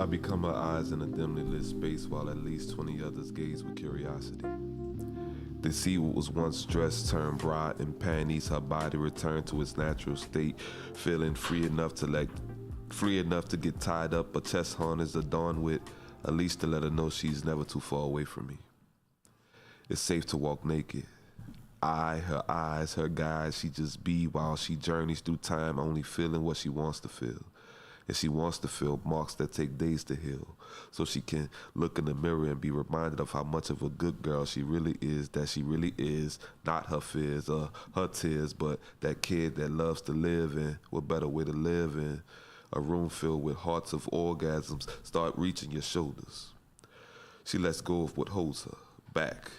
I become her eyes in a dimly lit space while at least 20 others gaze with curiosity. They see what was once dress turned bra and panties, her body returned to its natural state, feeling free enough to get tied up, a chest harness adorned with a leash to let her know she's never too far away from me. It's safe to walk naked. Her eyes, her guide, she just be while she journeys through time, only feeling what she wants to feel. And she wants to feel marks that take days to heal, so she can look in the mirror and be reminded of how much of a good girl she really is, that she really is not her fears or her tears, but that kid that loves to live, and what better way to live in a room filled with hearts of orgasms start reaching your shoulders. She lets go of what holds her back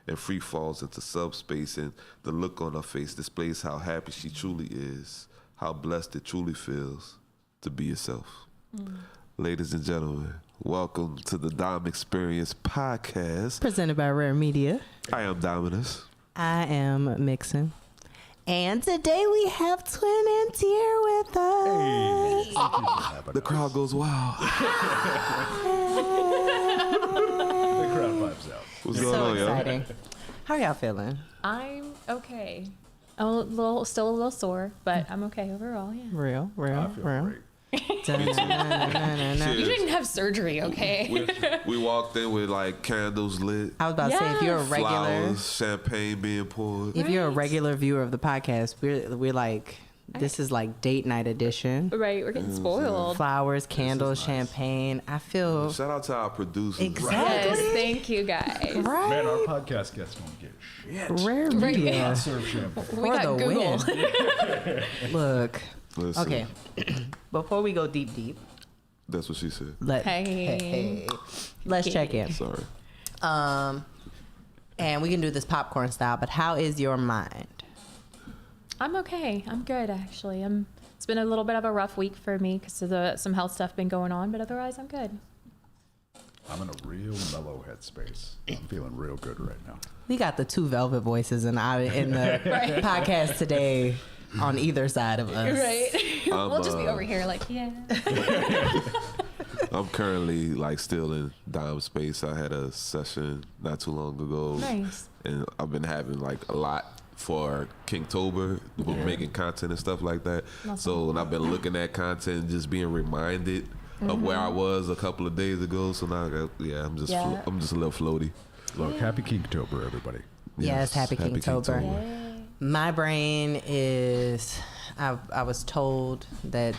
and free falls into subspace, and the look on her face displays how happy she truly is, how blessed it truly feels to be yourself. Ladies and gentlemen, welcome to the Dom Experience podcast. Presented by R.A.R.E Media. I am Dominus. I am Mixon. And today we have Twin and Tier with us. Hey. The crowd goes wild. The crowd vibes out. What's going So on, exciting. How y'all feeling? I'm okay. Still a little sore, but I'm okay overall. Yeah. Real. I feel great. You didn't have surgery, okay? We walked in with like candles lit. I was about to say, if you're a regular, flowers, champagne being poured. if you're a regular viewer of the podcast, we're like, this is like date night edition. Right, we're getting spoiled. Flowers, candles, nice. champagne. I feel Shout out to our producers. Exactly. Yes, thank you guys. right. Man, our podcast guests don't get shit. R.A.R.E Right, Media. yeah. Serve shampoo. We For got the Google. win. Look. Listen, Okay. Before we go deep, that's what she said. Hey. let's check in. Sorry. And we can do this popcorn style, but how is your mind? I'm okay. I'm good, actually. It's been a little bit of a rough week for me because of some health stuff been going on, but otherwise I'm good. I'm in a real mellow headspace. I'm feeling real good right now. We got the two velvet voices in the Right. podcast today on either side of us. Right. We'll just be over here like, yeah. I'm currently like still in Dom space. I had a session not too long ago. Nice. And I've been having like a lot for Kingtober, with making content and stuff like that. Awesome. So, and I've been looking at content and just being reminded of where I was a couple of days ago. So now, I'm just a little floaty. Look, happy Kingtober, everybody. Yes, happy Kingtober. Yay. My brain is, I was told that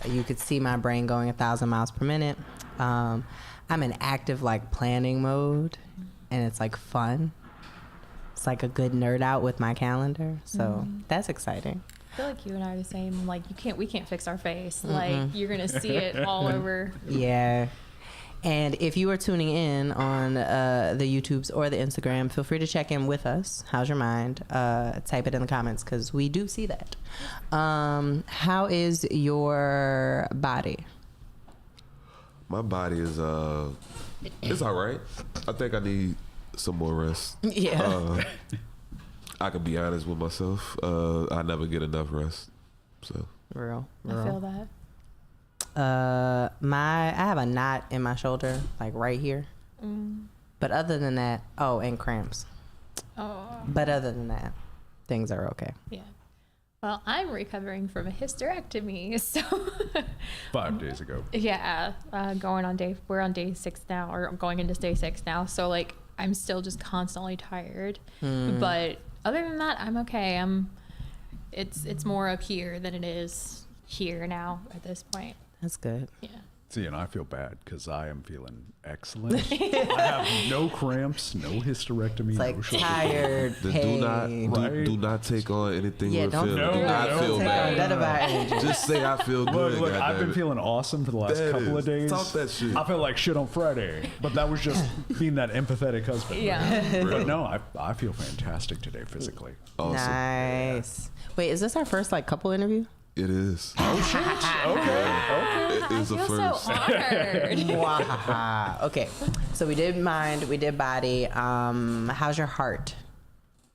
you could see my brain going 1,000 miles per minute. I'm in active like planning mode, and it's like fun. It's like a good nerd out with my calendar. So that's exciting. I feel like you and I are the same. Like we can't fix our face. Like you're gonna see it all over. Yeah. And if you are tuning in on the YouTubes or the Instagram, feel free to check in with us. How's your mind? Type it in the comments because we do see that. How is your body? My body is it's all right. I think I need some more rest. Yeah. I can be honest with myself. I never get enough rest. So Real. I feel that. I have a knot in my shoulder, like right here. But other than that, and cramps. Oh. But other than that, things are okay. Yeah. Well, I'm recovering from a hysterectomy, so 5 days ago. yeah, we're on day 6 now, or going into day 6 now. So like, I'm still just constantly tired, but other than that, I'm okay. It's more up here than it is here now at this point. That's good. Yeah. See, and I feel bad because I am feeling excellent. I have no cramps, no hysterectomy, It's like no shoulder tired, pain. do not take on anything Yeah, we're don't feeling. No, Do not no, feel take bad. on none of our energy. Just say I feel good. Look, I've been goddammit. feeling awesome for the last That couple is. of days. Talk that shit. I felt like shit on Friday, but that was just being that empathetic husband. Yeah. But no, I feel fantastic today physically. Awesome. Nice. Wait, is this our first like couple interview? It is. Okay. It is I a feel first. so honored. Wow. Okay. So we did mind, we did body. How's your heart?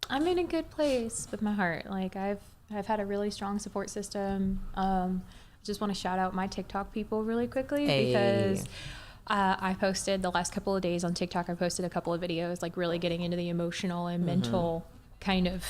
I'm in a good place with my heart. Like I've had a really strong support system. just want to shout out my TikTok people really quickly Hey. because I posted the last couple of days on TikTok. I posted a couple of videos, like really getting into the emotional and mental kind of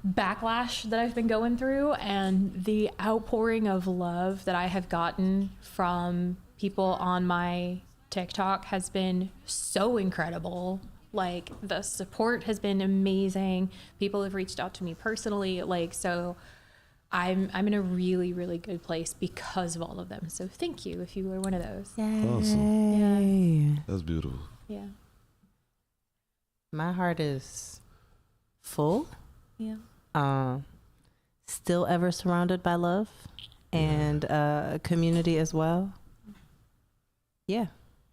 backlash that I've been going through, and the outpouring of love that I have gotten from people on my TikTok has been so incredible. Like, the support has been amazing. People have reached out to me personally, like, so I'm in a really, really good place because of all of them. So thank you if you were one of those. Awesome. Yeah. That's beautiful. Yeah. My heart is full. Yeah. Still ever surrounded by love and community as well. Yeah,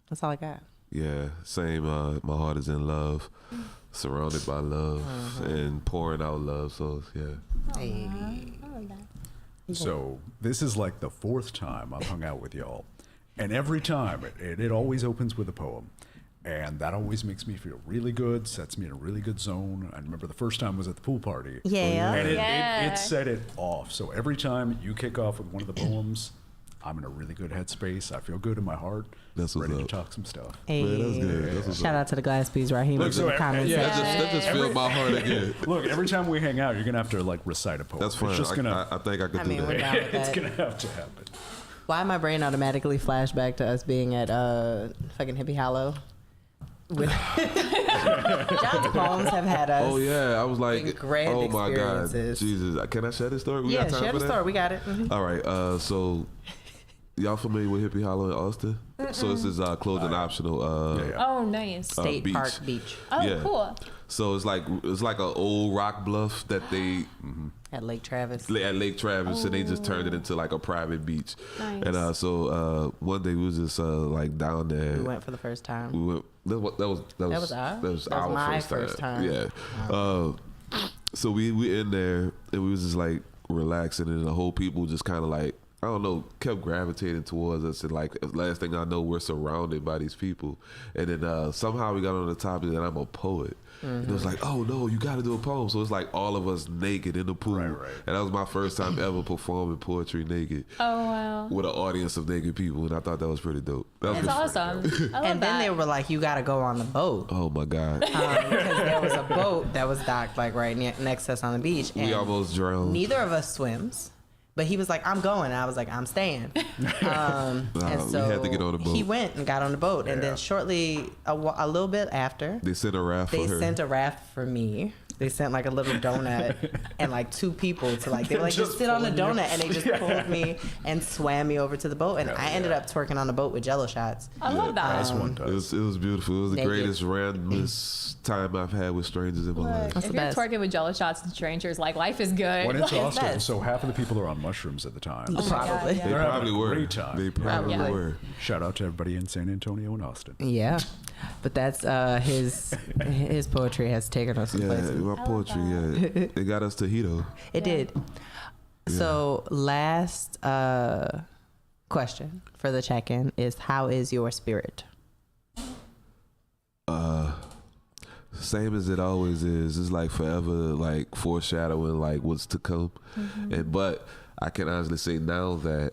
that's all I got. Yeah, same. My heart is in love, surrounded by love, and pouring out love. So yeah. Hey. So this is like the 4th time I've hung out with y'all, and every time it always opens with a poem, and that always makes me feel really good, sets me in a really good zone. I remember the first time was at the pool party, Yeah. and Yeah. it set it off. So every time you kick off with one of the poems, I'm in a really good headspace. I feel good in my heart. That's what's ready up. to talk some stuff. Hey. Man, that's good. That's what's Shout up. out to the glass piece, Raheem. Look, in so the comments yeah, section. That just filled my heart again. Look, every time we hang out, you're gonna have to like recite a poem. That's fine. It's just gonna. I think I could I do mean, we're that. down with It's that. gonna have to happen. Why my brain automatically flashed back to us being at fucking Hippie Hollow? With John's poems have had us. Oh yeah, I was like, in grand oh my god, experiences. Jesus! Can I share this story? We Yeah, got time share for the that? story. We got it. Mhm. All right, so y'all familiar with Hippie Hollow in Austin? So this is clothing optional. Oh, nice. State beach. Park Beach Oh, yeah. cool. So it's like an old rock bluff that they at Lake Travis. at Lake Travis, and they just turned it into like a private beach. Nice. And so one day we was just like down there. We went for the first time. We went. That was our my first first time. Yeah. So we in there, and we was just like relaxing, and the whole people just kind of like, I don't know, kept gravitating towards us, and like last thing I know, we're surrounded by these people, and then somehow we got on the topic that I'm a poet. And it was like, oh no, you got to do a poem. So it's like all of us naked in the pool, Right. and that was my first time ever performing poetry naked Oh, wow. with an audience of naked people, and I thought that was pretty dope. That was That's pretty- awesome. I love And then that. they were like, you got to go on the boat. Oh my god, Because there was a boat that was docked like right next to us on the beach. And we almost drowned. neither of us swims. But he was like, I'm going. And I was like, I'm staying. And we so had to get on the boat. he went and got on the boat. And Yeah. then shortly, a little bit after, They sent a raft they for her. sent a raft for me. They sent like a little donut and like 2 people to like, they were like, just Just sit on the pulling you. donut. And they just pulled me and swam me over to the boat. And Hell I ended yeah. up twerking on the boat with Jello shots. I love that. As one does. It was beautiful. It was the Naked. greatest randomest time I've had with strangers in my life. That's If the you're best. twerking with jello shots and strangers, like, life is good. When it's It's Austin, best. so half of the people are on mushrooms at the time. Oh my God, Probably. yeah. They They're having probably a were. great time. They probably Yeah. were. Shout out to everybody in San Antonio and Austin. Yeah. But that's his poetry has taken us some Yeah, places. my poetry. Yeah, it got us to Hito. It did. So last question for the check-in is, how is your spirit? Same as it always is. It's like forever, like foreshadowing like what's to come. And but I can honestly say now that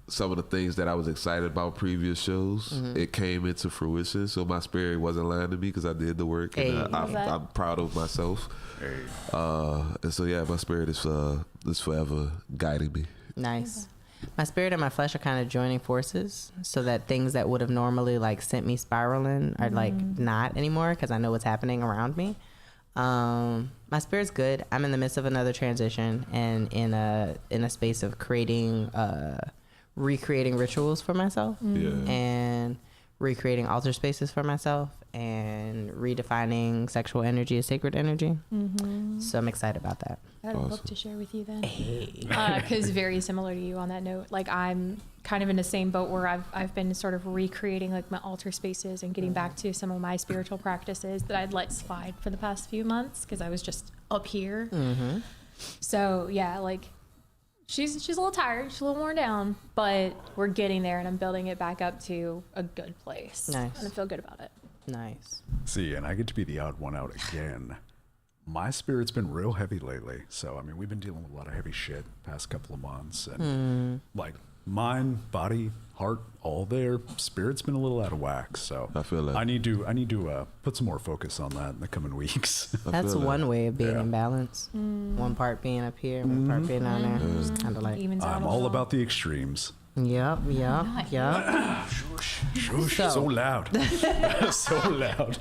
some of the things that I was excited about previous shows, it came into fruition. So my spirit wasn't lying to me because I did the work, and Hey. I'm proud of myself. Hey, And so yeah, my spirit is forever guiding me. Nice. My spirit and my flesh are kind of joining forces so that things that would have normally like sent me spiraling are like not anymore because I know what's happening around me. My spirit's good. I'm in the midst of another transition and in a space of recreating rituals for myself Yeah. and recreating altar spaces for myself and redefining sexual energy as sacred energy. So I'm excited about that. I have a book Awesome. to share with you then. Hey. Because very similar to you on that note. Like, I'm kind of in the same boat where I've been sort of recreating like my altar spaces and getting back to some of my spiritual practices that I'd let slide for the past few months because I was just up here. So yeah, like she's a little tired, she's a little worn down, but we're getting there, and I'm building it back up to a good place. Nice. And I feel good about it. Nice. see, and I get to be the odd one out again My spirit's been real heavy lately. So, I mean, we've been dealing with a lot of heavy shit past couple of months. And like mind, body, heart, all there. Spirit's been a little out of whack. So I feel that. I need to put some more focus on that in the coming weeks. That's one way of being Yeah. in balance. One part being up here, one part being down there. Just kind of like, Evens out I'm a all little. about the extremes. yep. Shush, So- so loud. So loud.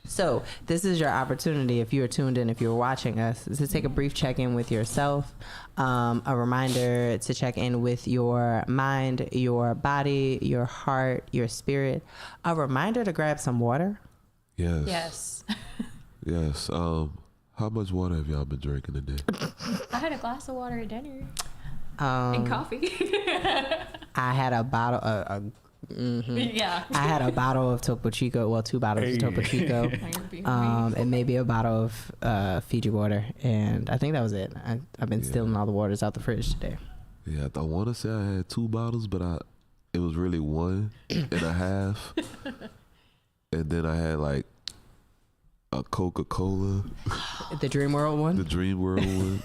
So this is your opportunity, if you are tuned in, if you're watching us, to take a brief check-in with yourself. A reminder to check in with your mind, your body, your heart, your spirit. A reminder to grab some water. Yes. Yes. Yes. How much water have y'all been drinking today? I had a glass of water at dinner Um, and coffee. I had a bottle. Yeah. I had a bottle of Topo Chico. Well, 2 bottles of Topo Chico. And maybe a bottle of Fiji water, and I think that was it. I've been stealing all the waters out the fridge today. Yeah, I want to say I had 2 bottles, but it was really 1.5. And then I had like a Coca-Cola, The Dream World one. the Dream World one.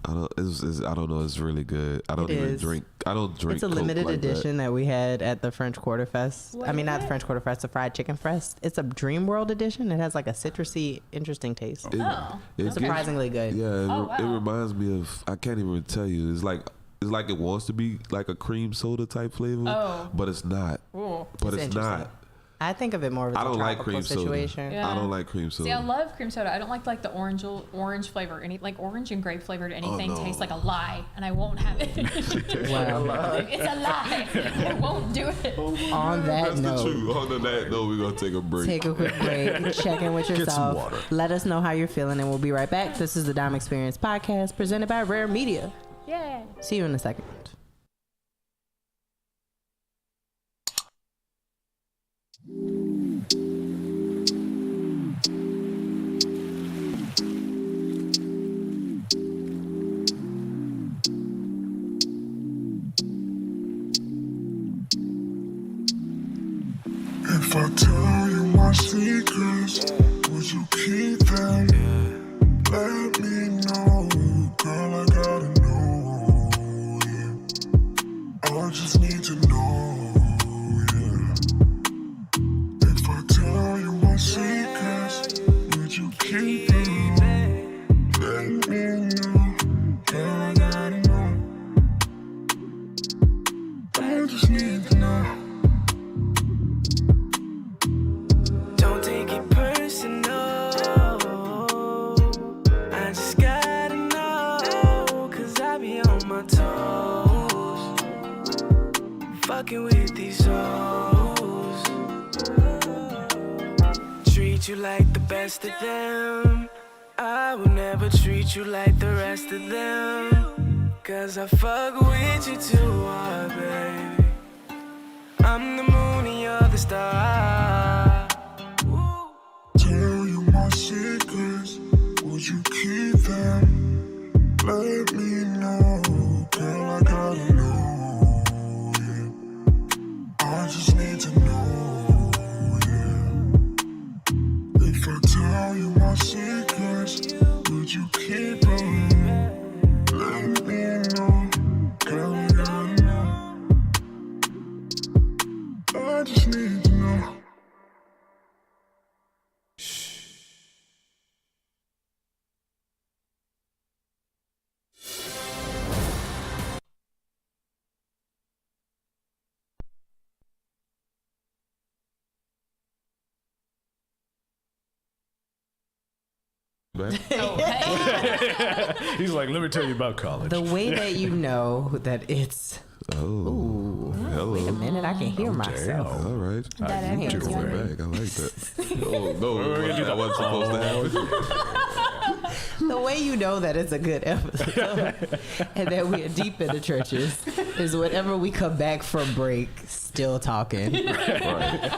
I don't know. It's really good. I don't It even is. drink. I don't drink. It's a Coke limited like edition that we had at the French Quarter Fest. What I mean, is not the it? French Quarter Fest, the Fried Chicken Fest. It's a Dream World edition. It has like a citrusy, interesting taste. That. Oh, It gives- Surprisingly good. Yeah, Oh, it wow. reminds me of. I can't even tell you. It's like it wants to be like a cream soda type flavor, Oh. but it's not. Ooh. But It's it's interesting. not. I think of it more as a I don't like tropical cream soda. situation. Yeah. I don't like cream soda. See, I love cream soda. I don't like the orange flavor. Like orange and grape flavored anything no. tastes like a lie, and I won't have it. Well, It's a lie. I won't do it. on that That's the note, truth. On that note, we're gonna take a break. take a quick break, check in with some yourself. water. Let us know how you're feeling, and we'll be right back. This is the Dime Experience Podcast presented by R.A.R.E Media. Yeah. See you in a second. If I tell you my secrets, would you keep them? Let me know, girl, I gotta know, yeah. I just need to know, yeah. If I tell you my secrets, would you keep them? Let me know, girl, I gotta know. I just need to know. Don't take it personal. I just gotta know, 'cause I be on my toes, fucking with these hoes. Treat you like the best of them. I will never treat you like the rest of them, 'cause I fuck with you too hard, baby. I'm the moon and you're the star. Tell you my secrets, would you keep them? Let me know, girl, I gotta know, yeah. I just need to know, yeah. If I tell you my secrets, would you keep them? Let me know, girl, I gotta know. I just need to know. Back? He's like, let me tell you about college. The way that you know that it's Oh, hello. wait a minute, I can hear myself. All right. That I echoes, do yeah. it. Back. I like that. Oh no, that wasn't supposed to happen. The way you know that it's a good episode and that we are deep in the trenches is whenever we come back from break, still talking. Right.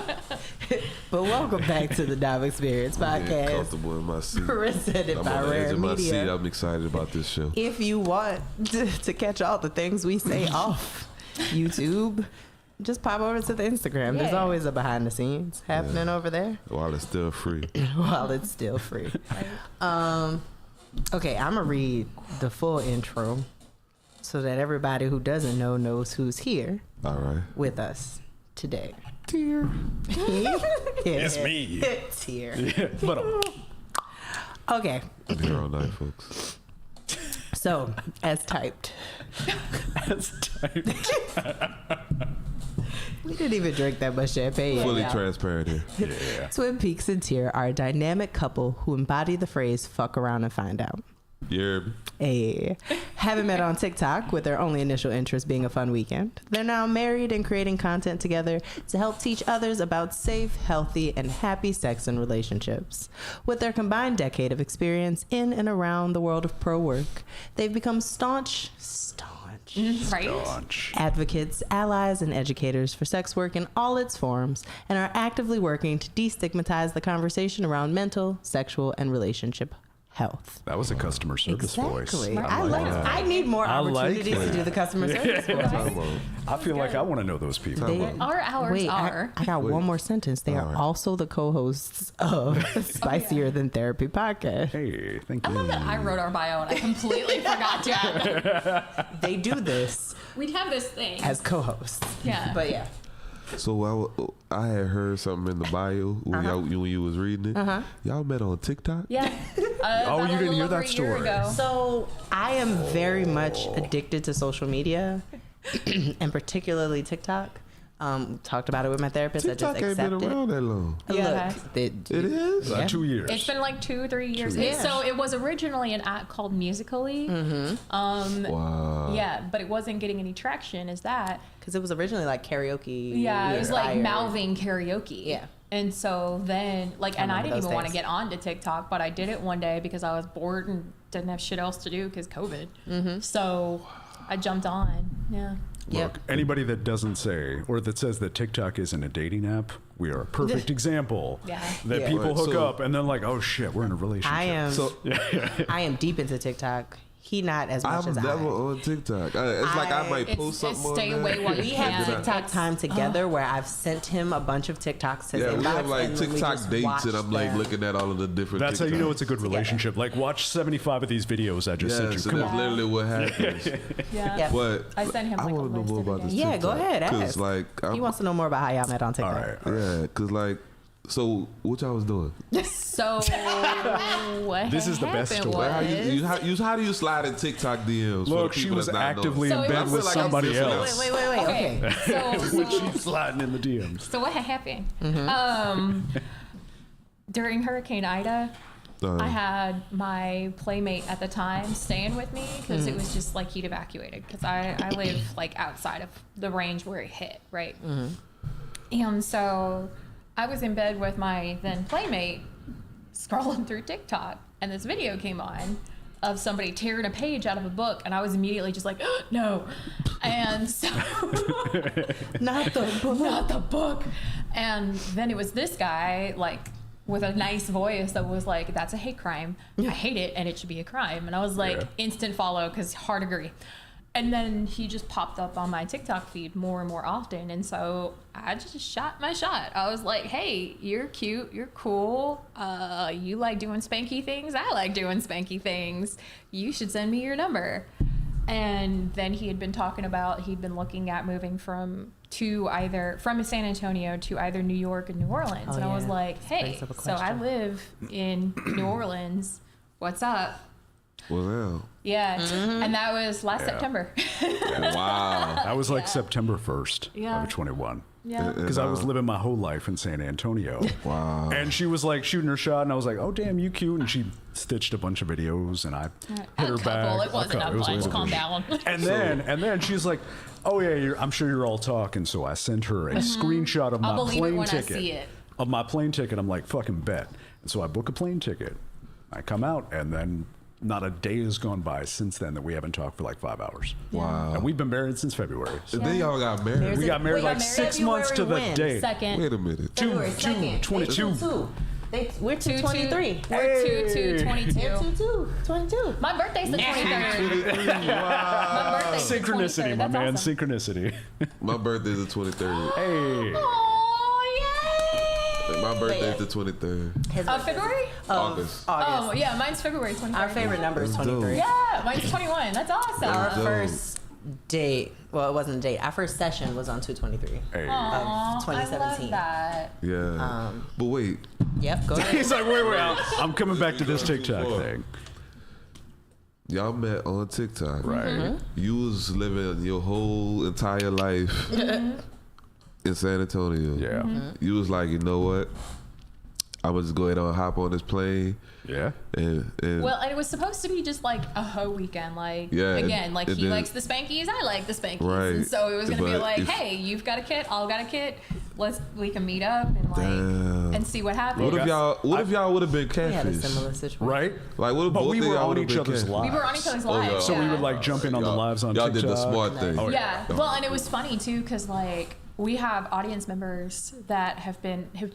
But welcome back to the Dime Experience Getting Podcast, comfortable in my seat. presented I'm by on the edge R.A.R.E of my seat. Media. I'm excited about this show. If you want to catch all the things we say off YouTube, just pop over to the Instagram. There's Yeah. always a behind the scenes happening over there While it's still free. while it's still free. Okay, I'm gonna read the full intro so that everybody who doesn't know knows who's here All right. with us today. Dear. It's me. It's here. Yeah, but Okay, I'm here all night, folks. so as typed. We didn't even drink that much champagne yet, Fully y'all. transparent here. yeah. Twin Peaks and Tier are a dynamic couple who embody the phrase fuck around and find out. Yeah. Hey, having met on TikTok with their only initial interest being a fun weekend, they're now married and creating content together to help teach others about safe, healthy, and happy sex and relationships. With their combined decade of experience in and around the world of pro work, they've become staunch Right? Staunch. advocates, allies, and educators for sex work in all its forms and are actively working to destigmatize the conversation around mental, sexual, and relationship health. That was a customer service voice. I like that. I need more I like opportunities to that. do the customer service voice. Come on. I feel like I want to know those people. They- Our hours Wait, are. I got one more sentence. They are Alright. also the co-hosts of Spicier Than Therapy podcast. Hey, thank I you. love that I wrote our bio and I completely forgot to add it. They do this We'd have this thing. as co-hosts. Yeah. But yeah. So I had heard something in the bio when, when you was reading it. Y'all met on TikTok? Yeah. Oh, you didn't hear that Year story. ago. So I am very much addicted to social media, and particularly TikTok. Talked about it with my therapist. TikTok I just ain't been accepted. around that long. Yeah. Look, It is? Yeah. 2 years. It's been like 2-3 years. years. So it was originally an app called Musical.ly. Wow. Yeah, but it wasn't getting any traction as that. because it was originally like karaoke. Yeah, it was like inspired. mouthing karaoke. Yeah. And so then, like, and I remember didn't those even want to days. get onto TikTok, but I did it one day because I was bored and didn't have shit else to do because COVID. So I jumped on. Yeah. Yep. Look, anybody that doesn't say or that says that TikTok isn't a dating app, we are a perfect example. Yeah. That Yeah. people Right, hook so- up and then like, oh shit, we're in a relationship. I am. So I am deep into TikTok. He not as much I'm as never I. on TikTok. It's like I might It's- post it's something stay on away there. while you We have can. TikTok It's- time together where I've sent him a bunch of TikToks to his Yeah, we inbox, have like and then we TikTok just dates, watch and I'm like them. looking at all of the different. That's how you know TikToks. it's a good relationship. Like, watch 75 of these videos I just sent Yeah, you. so Come that's on. literally what happens. Yeah. Yeah. But I sent him, I like, a want to know list more of about this. videos. Yeah, go ahead, Because ask. like He wants to know more about how y'all met on TikTok. All right. yeah, because like so what y'all was doing? So what This is the best happened story. was- How do you slide in TikTok DMs? for Look, the she people was that's not actively knowing? So in it bed was- with I feel like I'm somebody missing else. Wait. Okay. So She's sliding in the DMs. So what had happened? During Hurricane Ida, I had my playmate at the time staying with me because it was just like he'd evacuated because I live like outside of the range where it hit, right? And so I was in bed with my then playmate scrolling through TikTok, and this video came on of somebody tearing a page out of a book, and I was immediately just like, no. And so Not the book. not the book. And then it was this guy, like, with a nice voice that was like, that's a hate crime. I hate it, and it should be a crime. And I was like, Yeah. instant follow, because hard agree. And then he just popped up on my TikTok feed more and more often. And so I just shot my shot. I was like, hey, you're cute. You're cool. You like doing spanky things. I like doing spanky things. You should send me your number. And then he had been talking about he'd been looking at moving from San Antonio to either New York and New Orleans. Oh, and I was yeah. like, hey, brings up a so I question. live in New Orleans. What's up? Well, Yeah. And that was last Yeah. September. wow. That was like September 1st Yeah. of 21. Yeah. Because I was living my whole life in San Antonio. Wow. And she was like shooting her shot, and I was like, "Oh damn, you cute!" And she stitched a bunch of videos, and I hit her back. It wasn't Okay, a it was bunch. couple. Calm down. And then she's like, "Oh yeah, I'm sure you're all talking." So I sent her a screenshot of I'll my believe it plane when I ticket. see it. Of my plane ticket, I'm like, "Fucking bet." And so I book a plane ticket. I come out, and then not a day has gone by since then that we haven't talked for like 5 hours. Wow. And we've been married since February. So And then y'all got married. we got married We got like married 6 months to the February when? day. Second. Wait a minute. February 2nd. 22. We're 223. We're 2/2/22. They're 22. 22. My birthday's the 23rd. My birthday's the Synchronicity, 23rd. my That's man. awesome. Synchronicity. My birthday's the 23rd. Hey. Oh, yay! My birthday's the 23rd. February? August. Oh, yeah, mine's February 23rd. Our favorite number is 23. Yeah, mine's 21. That's awesome. Our Dope. first date, well, it wasn't a date. Our first session was on 2/23. Hey. Aw, of 2017. I love that. Yeah. But wait, Yep, go ahead. He's like, wait. I'm coming back to this TikTok thing. y'all met on TikTok. Right. Mm-hmm. You was living your whole entire life in San Antonio. Yeah. You was like, you know what? I'm gonna just go ahead and hop on this plane Yeah. and Well, and it was supposed to be just like a hoe weekend. Like, Yeah, again, like and he then- likes the Spankies, I like the Spankies. Right, And so it was going to be but like, if- hey, you've got a kit, I'll got a kit. We can meet up and like, Damn. and see what happens. what if y'all would have been We had a catfish? similar situation. Right. Like what if But both we of were y'all on would've each been other's catfish? lives. We were on each other's Oh, lives. yeah. So we yeah. would like jump in on the Y'all- lives on y'all TikTok. did the smart thing. Oh, Yeah. Well, and it was funny too, because like we have audience members that have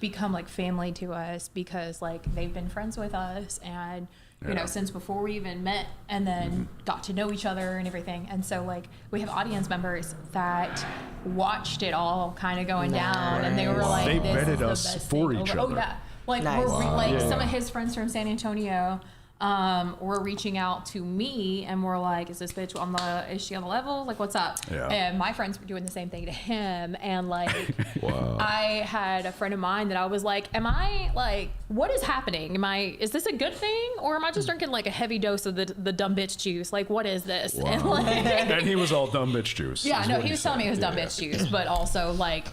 become like family to us because like they've been friends with us and you know since before we even met and then got to know each other and everything. And so like we have audience members that watched it all kind of going down and they were Nice. like, They this vetted is the us best for thing each ever. other. Oh yeah. Like Nice. we're like Yeah. some of his friends from San Antonio were reaching out to me and were like, is this bitch is she on the level? Like, what's up? Yeah. And my friends were doing the same thing to him. And like, Wow. I had a friend of mine that I was like, am I like, what is happening? Is this a good thing? Or am I just drinking like a heavy dose of the dumb bitch juice? Like, what is this? And like, And he was all dumb bitch juice. yeah, is no, what he was telling me it was dumb Yeah. bitch juice, but also like,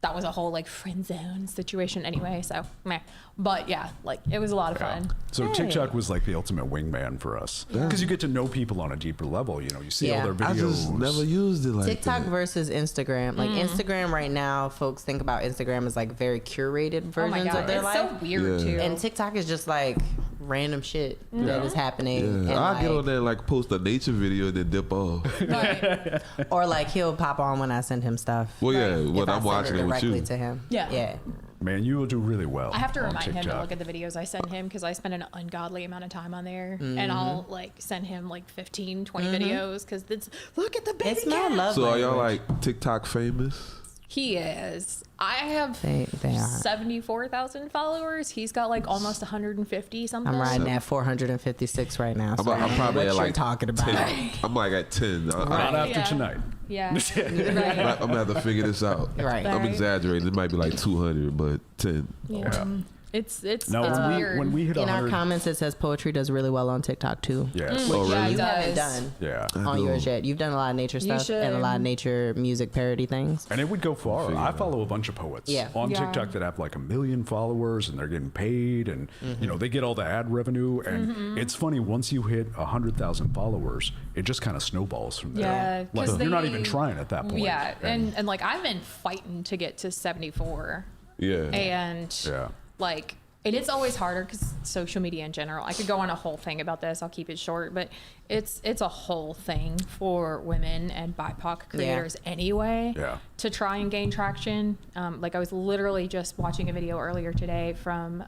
that was a whole like friend zone situation anyway. So, meh. But yeah, like it was a lot of Yeah. fun. So TikTok was like the ultimate wingman for us because you get to know people on a deeper level. You know, you see Yeah. all their I videos. just never used it like TikTok that. versus Instagram. Like Instagram right now, folks think about Instagram as like very curated Oh my versions God. of their It's life. so weird Yeah. too. And TikTok is just like random shit that is happening. Yeah, And I'll get like- on there and like post a nature video and then dip off. Right. Or like he'll pop on when I send him stuff. Well, yeah, If when I I'm send watching it with directly you. to him. Yeah. Yeah. Man, you will do really well. I have to on remind him to TikTok. look at the videos I send him because I spend an ungodly amount of time on there. And I'll like send him like 15, 20 videos because it's look at the baby It's my cat. love So are y'all language. like TikTok famous? He is. I have They are. 74,000 followers. He's got like almost 150 something. I'm riding at 456 right now. So I'm probably what at you're like talking about. 10. I'm like at 10. Not after Yeah. tonight. Yeah. I'm gonna have to figure this out. Right. I'm Right. exaggerating. It might be like 200, but 10. Yeah. It's Now, weird. when we hit In our 100, comments, it says poetry does really well on TikTok too. yes, Oh, yeah, really? he You haven't does. done yeah, on do. yours yet. You've done a lot of nature You stuff and a lot of should. nature music parody things. and it would go far. Figure I it out. follow a bunch of poets Yeah. on Yeah. TikTok that have like 1 million followers, and they're getting paid, and you know they get all the ad revenue. And it's funny once you hit 100,000 followers, it just kind of snowballs from there. Yeah, like 'cause you're not they- even trying at that point. Yeah, and like I've been fighting to get to 74, Yeah. and yeah. like, and it's always harder because social media in general. I could go on a whole thing about this. I'll keep it short, but it's a whole thing for women and BIPOC creators anyway. Yeah. To try and gain traction. Like I was literally just watching a video earlier today from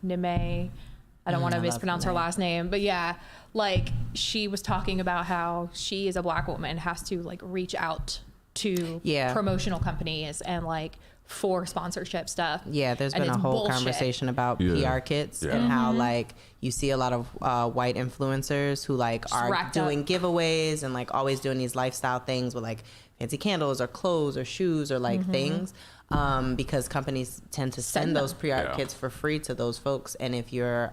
Nime. I don't want to I love mispronounce her Nime. last name, but yeah, like she was talking about how she as a black woman has to like reach out to Yeah. promotional companies and like for sponsorship stuff. Yeah, there's And been a it's whole bullshit. conversation about Yeah. PR kits Yeah. and how like you see a lot of white influencers who like are racked doing up. giveaways and like always doing these lifestyle things with like fancy candles or clothes or shoes or like things. Because companies tend to send Send those them. PR Yeah. kits for free to those folks, and if you're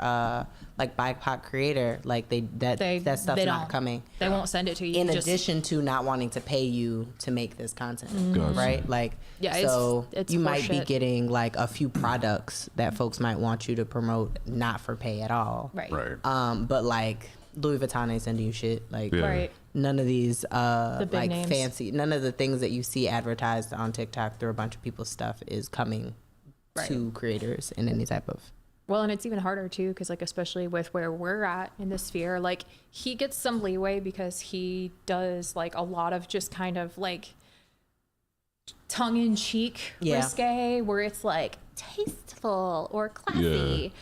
like BIPOC creator, like that stuff's they not don't. coming. They won't send it to you. In just, addition to not wanting to pay you to make this content, Gotcha. right? Like, Yeah, it's- so it's you might be horseshit. getting like a few products that folks might want you to promote, not for pay at all. right. Right. But like Louis Vuitton ain't sending you shit. Like, Yeah. Right. none of these big like names. fancy, none of the things that you see advertised on TikTok through a bunch of people's stuff is coming Right. to creators in any type of. Well, and it's even harder too, because like especially with where we're at in the sphere, like he gets some leeway because he does like a lot of just kind of like tongue-in-cheek Yeah. risque, where it's like tasteful or classy,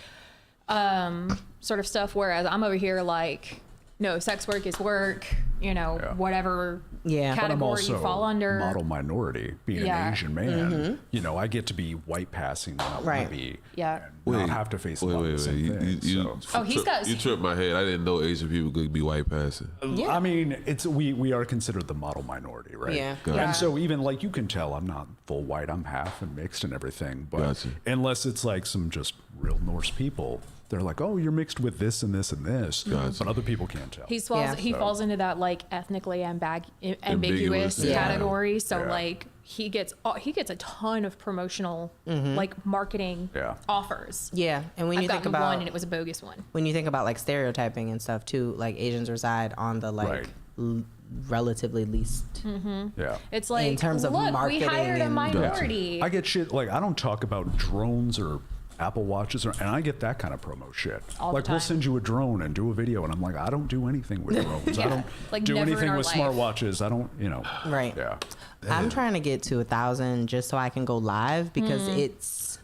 sort of stuff. Whereas I'm over here like, no, sex work is work. you know, Yeah. whatever Yeah. But I'm But I'm category you also fall under. model minority, being Yeah. an Asian man. You know, I get to be white passing when I want Right. to be. Yeah. And not have to face a lot of the same things. Oh, he's got- You tripped my head. I didn't know Asian people could be white passing. Yeah. I mean, we are considered the model minority, right? Yeah. Gotcha. Yeah. And so even like you can tell I'm not full white, I'm half and mixed and everything. But Gotcha. unless it's like some just real Norse people, they're like, oh, you're mixed with this and this and this. Gotcha. But other people can't tell. He Yeah. falls into that like ethnically ambiguous Yeah. category. So Yeah. like he gets a ton of promotional like marketing Yeah. offers. Yeah, and when I've you think gotten about one and it was a bogus one. when you think about like stereotyping and stuff too, like Asians reside on the like Right. relatively least. Yeah. It's like In terms of look, we marketing hired a and- minority. I get shit like I don't talk about drones or Apple Watches, and I get that kind of promo shit. All the Like we'll time. send you a drone and do a video, and I'm like, I don't do anything with drones. I Yeah, don't like do never in anything our with life. smartwatches. I don't, you know. Right. Yeah. I'm trying to get to 1,000 just so I can go live because it's,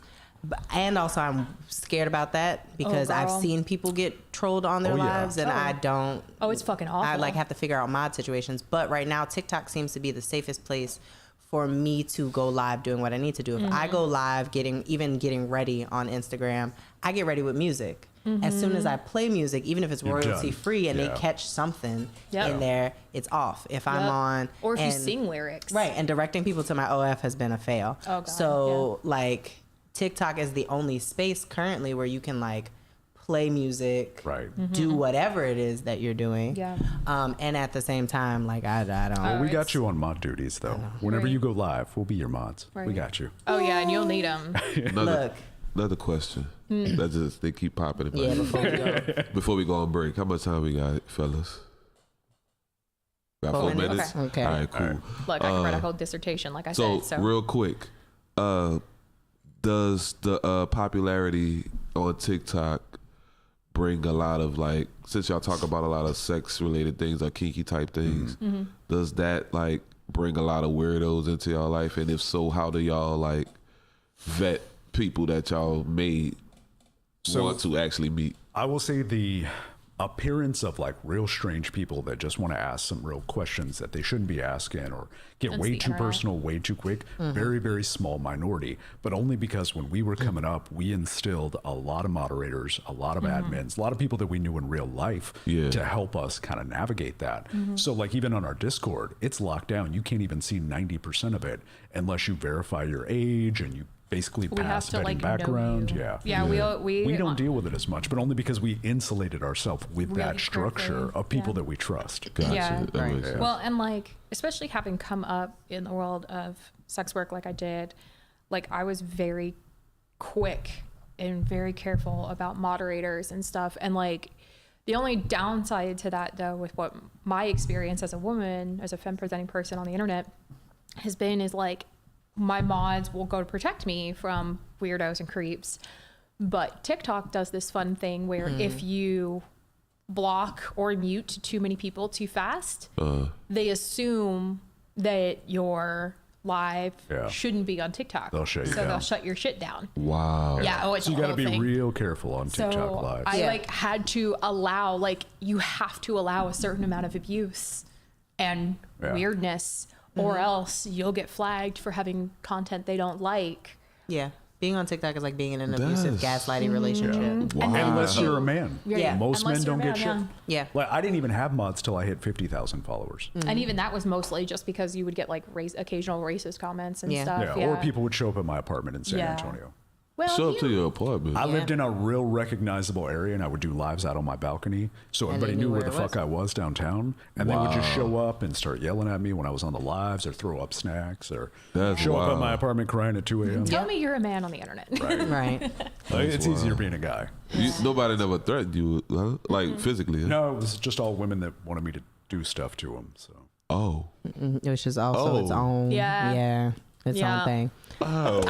and also I'm scared about that because I've girl. seen people get trolled on their Oh, yeah. lives and I don't. Oh, it's fucking awful. I like have to figure out mod situations, but right now TikTok seems to be the safest place for me to go live doing what I need to do. If I go live getting ready on Instagram, I get ready with music. As soon as I play music, even if it's You're royalty done. free and Yeah. they catch something Yep. in there, it's off. If I'm Yep. on or if you and- sing lyrics. Right, and directing people to my OF has been a fail. Oh, God, so like TikTok is the only space currently where you can like play music, Right. do whatever it is that you're doing. Yeah. And at the same time, like I don't. Well, we Alright. got you on mod duties though. Whenever Right. you go live, we'll be your mods. We Right. got you. Oh yeah, and you'll need them. Another question. That just they keep popping in my Yeah, head. before we go. Before we go on break, how much time we got, fellas? Got 4 minutes? Okay. All right, cool. Look, I can write a whole dissertation, like I So, said. So real quick, does the popularity on TikTok bring a lot of like, since y'all talk about a lot of sex related things or kinky type things, does that like bring a lot of weirdos into y'all life? And if so, how do y'all like vet people that y'all may want to actually meet? I will say the appearance of like real strange people that just want to ask some real questions that they shouldn't be asking or get That's way the too internet. personal way too quick. Very, very small minority, but only because when we were coming up, we instilled a lot of moderators, a lot of admins, a lot of people that we knew in real life Yeah. to help us kind of navigate that. So like even on our Discord, it's locked down. You can't even see 90% of it unless you verify your age and you basically we have pass to vetting like know background. you. Yeah. Yeah, We don't deal with it as much, but only because we insulated ourselves with Really that structure carefully. of people Yeah. that we trust. Gotcha. Yeah. That makes sense. Well, and like, especially having come up in the world of sex work like I did, like I was very quick and very careful about moderators and stuff. And like, the only downside to that though, with what my experience as a woman, as a femme presenting person on the internet has been is like, my mods will go to protect me from weirdos and creeps. But TikTok does this fun thing where if you block or mute too many people too fast, they assume that your live Yeah. shouldn't be on TikTok. They'll shut you so they'll down. shut your shit down. Wow. Yeah. Oh, it's So you a got to whole be thing. real careful on TikTok So Live. I Yeah. like had to allow, like, you have to allow a certain amount of abuse and Yeah. weirdness, or else you'll get flagged for having content they don't like. Yeah. Being on TikTok is like being in an abusive, That's- gaslighting relationship. Wow. Unless you're a man. Yeah. Most men Unless you're don't a get man, shit. Yeah. Like I didn't even have mods till I hit 50,000 followers. And even that was mostly just because you would get like occasional racist comments and Yeah. stuff. Yeah. Or people would show up at my apartment in San Yeah. Antonio. Well, Show up to you- your apartment. I lived in a real recognizable area and I would do lives out on my balcony. So everybody they knew knew where where the it fuck was. I was downtown. And they would just show up and start yelling at me when I was on the lives or throw up snacks or That's show up at wild. my apartment crying at 2 a.m. Tell me you're a man on the internet. Right. Like, it's wild. easier being a guy. Nobody never threatened you, huh? Like physically. Huh? No, it was just all women that wanted me to do stuff to them. So Oh. Which is also its Oh. own. Yeah. Yeah. Its Yeah. own thing. Oh.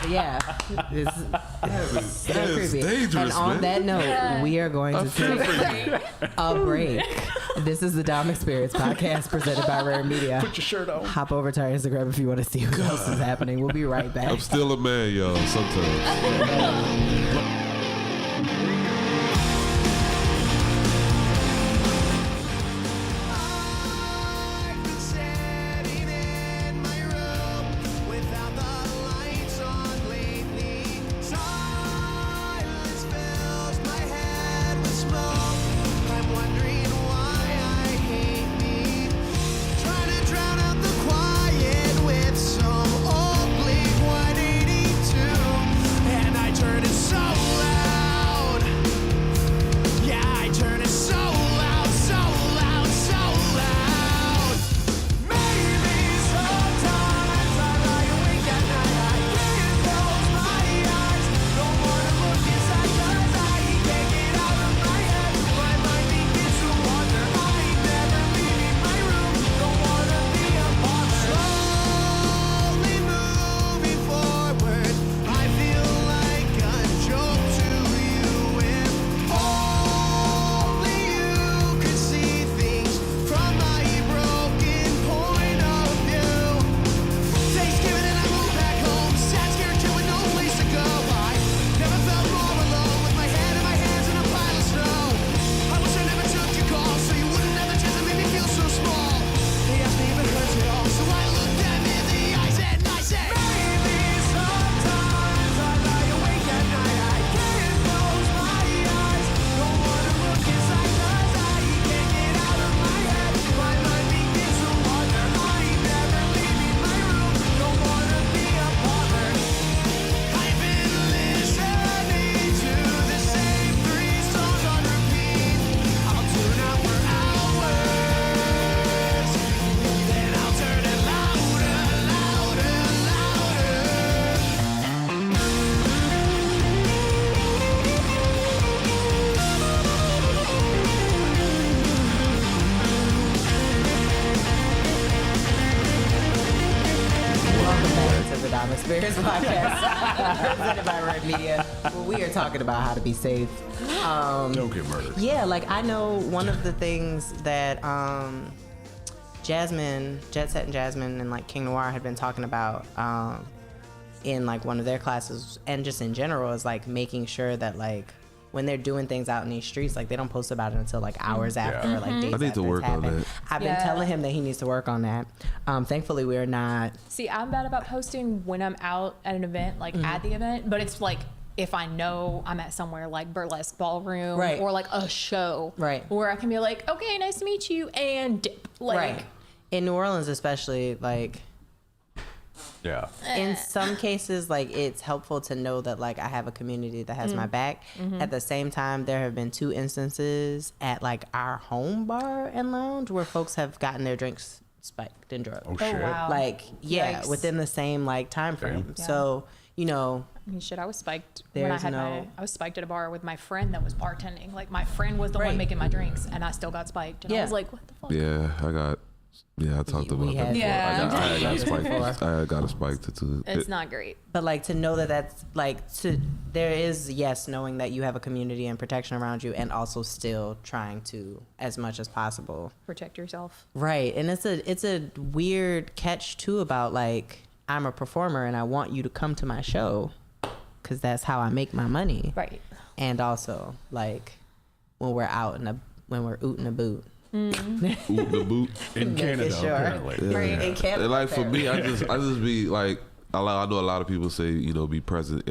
Yeah. It's so It's creepy. dangerous, and on man. that note, we are going to take a break. This is the Dom Experience podcast presented by R.A.R.E Media. put your shirt on. Hop over to our Instagram if you want to see what else is happening. We'll be right back. I'm still a man, y'all, sometimes. Experience podcast presented by R.A.R.E Media. Well, we are talking about how to be safe. Don't get murdered. Yeah, like I know one of the things that Jasmine, Jet Set and Jasmine and like King Noir had been talking about in like one of their classes and just in general is like making sure that like when they're doing things out in these streets, like they don't post about it until like hours after, or like days I need after to work it's on happened. that. I've been telling him that he needs to work on that. Thankfully, we're not. See, I'm bad about posting when I'm out at an event, like at the event, but it's like if I know I'm at somewhere like burlesque ballroom Right. or like a show, Right. where I can be like, okay, nice to meet you, and dip. Like, Right. In New Orleans, especially, like Yeah. in some cases, like it's helpful to know that like I have a community that has my back. At the same time, there have been 2 instances at like our home bar and lounge where folks have gotten their drinks spiked and drugged. Oh, oh shit. wow, Like, yeah, Yikes. within the same like time frame. Yeah. So, you know, I mean, shit, I was spiked when I There's had no- I was spiked at a bar with my friend that was bartending. Like my friend was the one Right. making my drinks, and I still got spiked. And I Yeah. was like, what the fuck? I talked We about had- that. Yeah. I got a spike. Before. I got a spike too. It's not great. but like to know that that's like there is, yes, knowing that you have a community and protection around you and also still trying to as much as possible. Protect yourself. Right. And it's a weird catch too about like I'm a performer and I want you to come to my show because that's how I make my money. Right. And also like when we're out when we're ootin' a boot. Oot the boot. In Canada, sure. apparently. Right. In Canada, And like for me, I apparently. just be like, I know a lot of people say, you know, be present,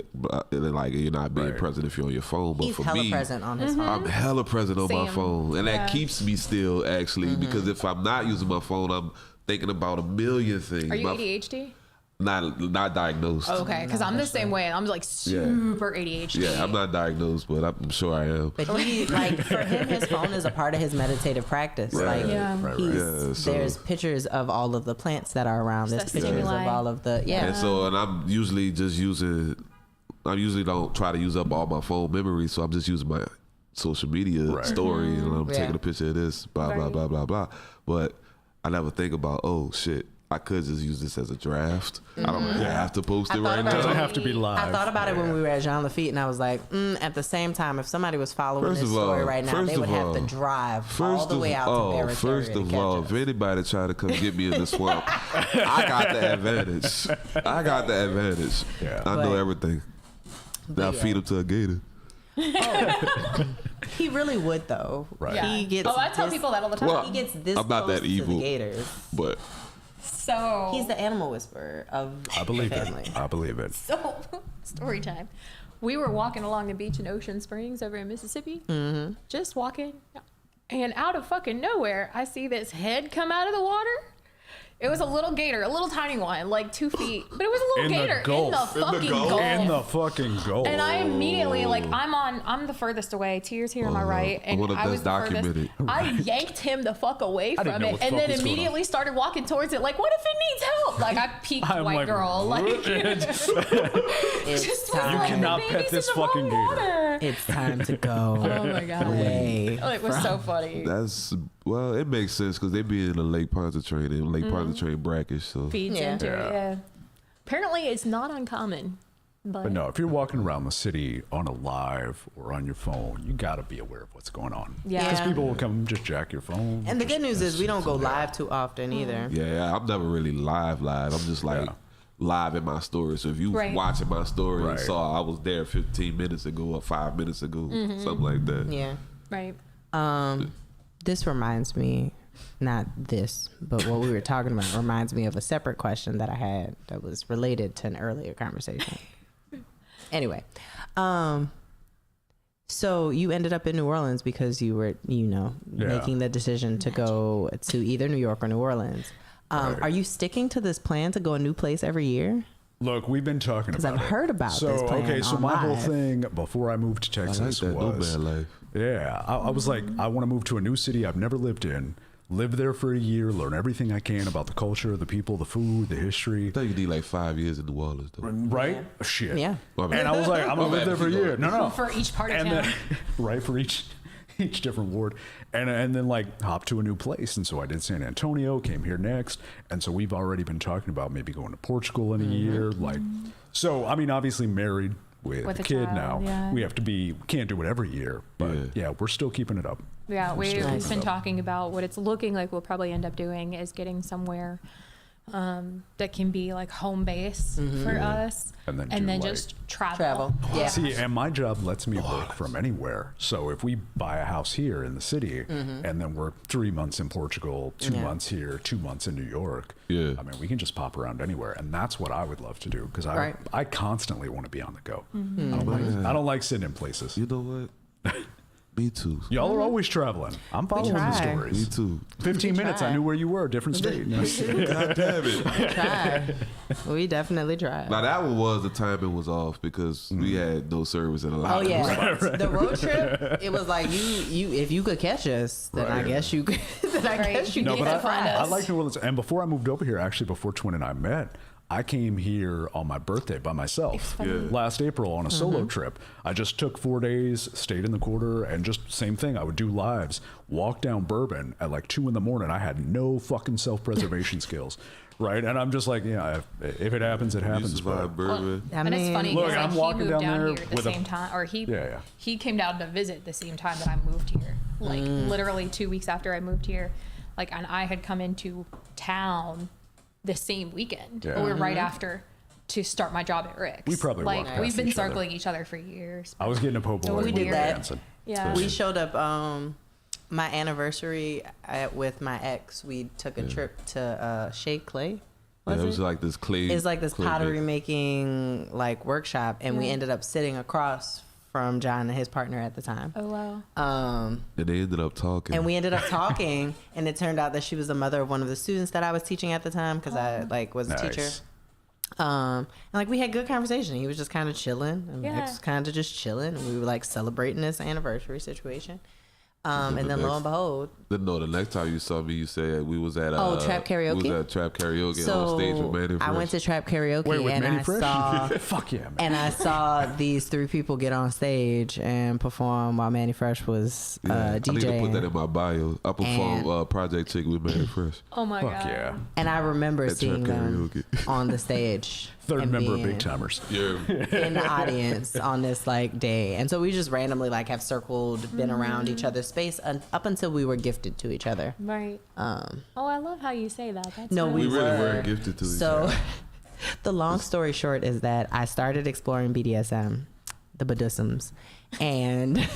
and like you're not being Right. present if you're on your phone. But He's for hella me, present on his phone. I'm hella present on my Same. phone, and that Yeah. keeps me still actually because if I'm not using my phone, I'm thinking about a million things. Are you My- ADHD? Not diagnosed. Okay, because I'm the same way. I'm like super ADHD. Yeah, I'm not diagnosed, but I'm sure I am. But he, like, for him, his phone is a part of his meditative practice. Right. Like, Yeah. Right, right. he's, Yeah, so- there's pictures of all of the plants that are around. There's That's pictures stimuli. of all of the, And so, and I'm usually just using. I usually don't try to use up all my phone memory, so I'm just using my social media Right. story, and I'm Yeah. taking a picture of this, blah blah Right. blah blah blah. But I never think about, oh shit, I could just use this as a draft. I don't have to post I it thought right about Doesn't it. now. have to be live. I thought about it when we were at Jean Lafitte, and I was like, at the same time, if somebody was following First this of all- story right now, first they would of have to all- drive all the way out to Barrett first to of catch all, us. if anybody try to come get me in the swamp, I got the advantage. I got the advantage. Yeah. I know But- everything. Now yeah. feed him to a gator. He really would, though. Right. Yeah. He gets. Oh, I tell this- people that all the time. Well, He gets this I'm not close that to evil. the gators. But So He's the animal whisperer of I believe the family. it. I believe it. So, story time. We were walking along the beach in Ocean Springs over in Mississippi. Mm-hmm. Just walking. And out of fucking nowhere, I see this head come out of the water. It was a little gator, a little tiny one, like 2 feet. But it was a little In the gator Gulf. in the fucking Gulf. In the fucking goal. And I immediately, like, I'm the furthest away. Tears here on my right. And One of I those was the furthest. documented. I yanked him the fuck away I didn't from know it. what the And fuck then was going immediately started walking towards it. Like, what if it needs help? Like, I peeked I'm white like, girl. Like, It's just was time. like, You cannot the pet baby's this in the fucking wrong gator. water. It's time to go Oh my god. away. Oh, it was so funny. that's, well, it makes sense because they be in the Lake Pontchartrain and Lake Pontchartrain brackish. So Feeds Yeah. into it, Yeah. yeah. Apparently, it's not uncommon. But no, if you're walking around the city on a live or on your phone, you got to be aware of what's going on. Yeah. Because people will come just jack your phone. And the just good news is we don't go from there. live too often either. yeah, I'm never really live. I'm just like Yeah. live in my story. So if you Right. watching my story and Right. saw I was there 15 minutes ago or 5 minutes ago, something like that. Yeah. Right. This reminds me, not this, but what we were talking about reminds me of a separate question that I had that was related to an earlier conversation. Anyway, so you ended up in New Orleans because you were, Yeah. making the decision to go to either New York or New Orleans. Right. Are you sticking to this plan to go a new place every year? Look, we've been talking about it. I've heard about so, this plan okay, so on my whole live. thing before I moved to I like Texas that was... nomad life. Yeah, I was like, I want to move to a new city I've never lived in, live there for a year, learn everything I can about the culture, the people, the food, the history. I think you need like 5 years in New Orleans though. Right? Shit. Yeah. My bad. And I was like, I'm My going to live bad, there for a keep year. going. No. For each part of And town. then, right, for each. each different ward, and then like hop to a new place. And so I did San Antonio, came here next, and so we've already been talking about maybe going to Portugal in a year. Like, so I mean, obviously married with a kid child, now, yeah. we can't do it every year, but yeah, we're still keeping it up. Yeah, We're still we've keeping been it up. talking about what it's looking like we'll probably end up doing is getting somewhere that can be like home base for us, And then do, just travel. Travel. Yeah. See, and my job lets me work from anywhere. So if we buy a house here in the city, and then we're 3 months in Portugal, 2 months here, 2 months in New York, Yeah. I mean, we can just pop around anywhere, and that's what I would love to do because Right. I constantly want to be on the go. I don't like sitting in places. You know what? Me too. Y'all are always traveling. I'm following the try. Me stories. too. 15 minutes, I try. knew where you were, different state. No. God damn it. We tried. We definitely tried. Now that one was the timing was off because we had no service in a lot Oh of yeah, spots. the road trip. It was like you. If you could catch us, then I Right. guess you could. Then I Right. guess you No, get but to find I us. like New Orleans. And before I moved over here, actually, before Twin and I met, I came here on my birthday by myself Yeah. last April on a solo trip. I just took 4 days, stayed in the quarter, and just same thing. I would do lives, walk down Bourbon at like 2 a.m. I had no fucking self-preservation skills, right? And I'm just like, yeah, if it happens, it You happens. survived But bourbon. I And it's mean, funny Look, because I'm like, walking he moved down down there here at the with a- same time, or Yeah. he came down to visit the same time that I moved here. Like literally 2 weeks after I moved here, like, and I had come into town the same weekend Yeah. or right after to start my job at Rick's. We probably like walked past we've been each other. circling each other for years. I was getting a po' boy. We did that. Dancing. Yeah. we showed up. My anniversary with my ex. We took a trip to Shea Clay. Yeah, Was it was it? like this clay. It's like this clay pottery bit. making like workshop, and we ended up sitting across from John and his partner at the time. Oh wow. And they ended up talking. And we ended up talking, and it turned out that she was the mother of one of the students that I was teaching at the time because I like was a teacher. Nice. And like we had good conversation. He was just kind of chilling, and Yeah. Max was kind of just chilling. And we were like celebrating this anniversary situation. And then lo and behold, No, the next time you saw me, you said we was at Trap Karaoke? We was at Trap Karaoke on stage with Manny I went to Trap Karaoke Wait, with and Manny I Fresh? saw Fuck yeah, man. and I saw these 3 people get on stage and perform while Manny Fresh was I need to put that DJing. in my bio. I perform Project Chick with Manny Fresh. Oh my Fuck god. yeah. And I remember At seeing Trap them Karaoke. on the stage. Third and member of being Big Timers. Yeah. in the audience on this like day. And so we just randomly like have circled, been around each other's space up until we were gifted to each other. Right. Oh, I love how you say that. That's No, really We really were. were gifted to each So other. the long story short is that I started exploring BDSM, the Buddhisms, and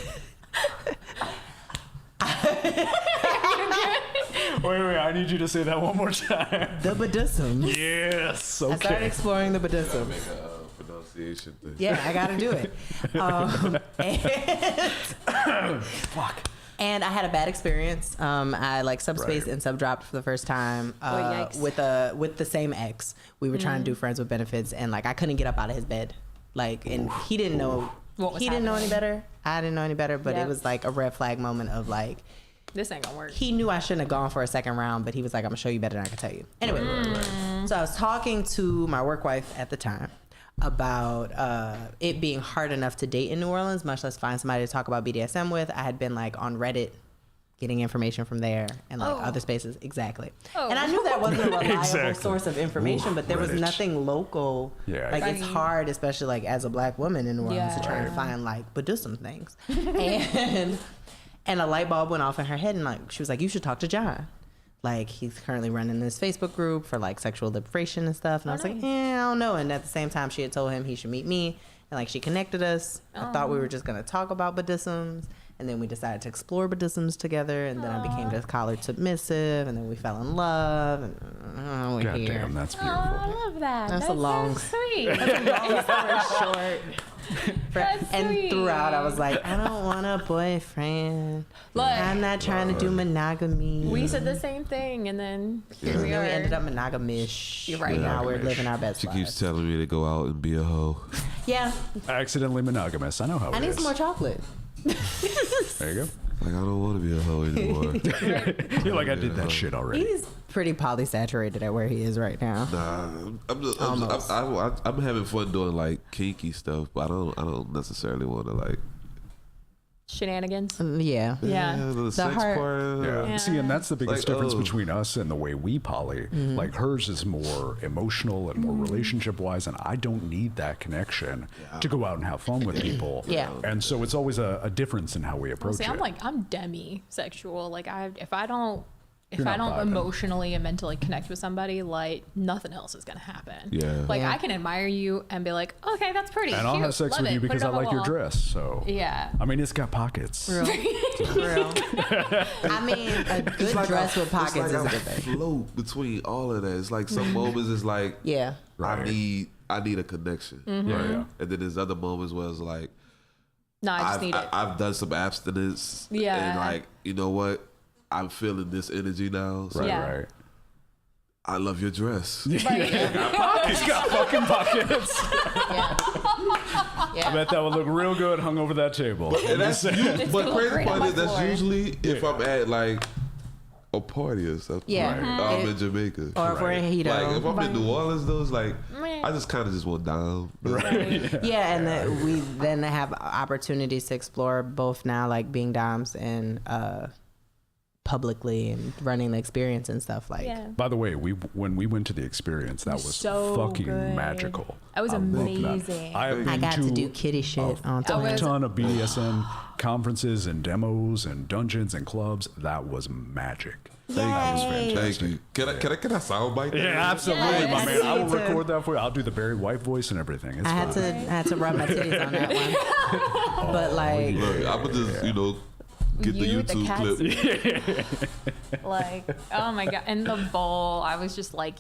Wait, I need you to say that one more time. the Buddhisms. Yes. I started Okay. exploring the Buddhisms. Make a pronunciation thing. Yeah, I got to do it. Fuck. And I had a bad experience. I like subspaced Right. and subdropped for the first time yikes. with the same ex. We were trying to do friends with benefits, and like I couldn't get up out of his bed. Like, and he didn't know. What was He didn't know any happening. better. I didn't know any better. But Yeah. it was like a red flag moment of like This ain't gonna work. he knew I shouldn't have gone for a second round, but he was like, "I'm gonna show you better than I can tell you." Anyway, so I was talking to my work wife at the time about it being hard enough to date in New Orleans, much less find somebody to talk about BDSM with. I had been like on Reddit getting information from there and like other spaces. Exactly. Oh. And I knew that wasn't a reliable Exactly. source of information, but there was Reddit. nothing local. Yeah, Like I it's mean- hard, especially like as a black woman in New Orleans, to Yeah. try to find like Buddhism things. And a light bulb went off in her head, and like she was like, "You should talk to John. Like he's currently running this Facebook group for like sexual liberation and stuff." And I was like, I don't know. And at the same time, she had told him he should meet me, and like she connected us. I thought we were just gonna talk about Buddhisms, and then we decided to explore Buddhisms together. And then I became just collared submissive, and then we fell in love, and we're God here. damn, that's Oh, beautiful. I love that. That's a so long- sweet. Long story short. That's And sweet. throughout, I was like, I don't want a boyfriend. Look. I'm not trying to do monogamy. We said the same thing, and then here we And are. we ended up monogamish. You're right. Now we're Monogamish. living our best She keeps lives. telling me to go out and be a hoe. Yeah, Accidentally monogamous. I know how I it need is. some more chocolate. There you go. Like I don't want to be a hoe anymore. You're like, I did that shit already. He's pretty polysaturated at where he is right now. Nah, Almost. I'm having fun doing like kinky stuff, but I don't necessarily want to like shenanigans. Yeah. Yeah. The sex heart- part. Yeah. See, and that's the biggest Like, difference oh. between us and the way we poly. Like hers is more emotional and more relationship wise, and I don't need that connection to go out and have fun with people. Yeah. And so it's always a difference in how we approach See, it. I'm demisexual. Like if I don't You're not vibing. emotionally and mentally connect with somebody, like nothing else is gonna happen. Yeah. Like I can admire you and be like, okay, that's pretty. and I'll cute, have sex love with it, you put because it I on my like your wall. dress. So Yeah. I mean, it's got pockets. Real. Real. I mean, a good dress with pockets it's is like a good thing. float between all of that. It's like some moments is like Yeah. Right. I need a connection. Yeah, yeah. And then there's other moments where it's like No, I just need it. I've done some abstinence. Yeah. And like, you know what? I'm feeling this energy now. So Right, Yeah. right. I love your dress. It's got fucking pockets. Yeah. I bet that would look real good hung over that table. And that's but gonna look crazy great on part my is that's floor. usually if I'm at like a party or something. Yeah. Like, Right. I'm in Jamaica. Or if we're in Hito. Like if I'm in New Orleans though, it's like Meh. I just kind of just went down. Yeah, and that we then have opportunities to explore both now, like being doms and publicly and running the experience and stuff like. Yeah. By the way, when we went to the experience, that was So fucking good. magical. That was I loved that. amazing. I have I been got to do kitty a shit on I was- ton of BDSM conferences and demos and dungeons and clubs. That was magic. That was Yay. fantastic. Thank you. Can I soundbite that? Yeah, absolutely, Yes, my man. I will me too. record that for you. I'll do the Barry White voice and everything. It's I had fine. to rub my titties on that one. But like, Look, I'm gonna just get the You with the YouTube cats. clip. Like, oh my god, and the bowl. I was just like,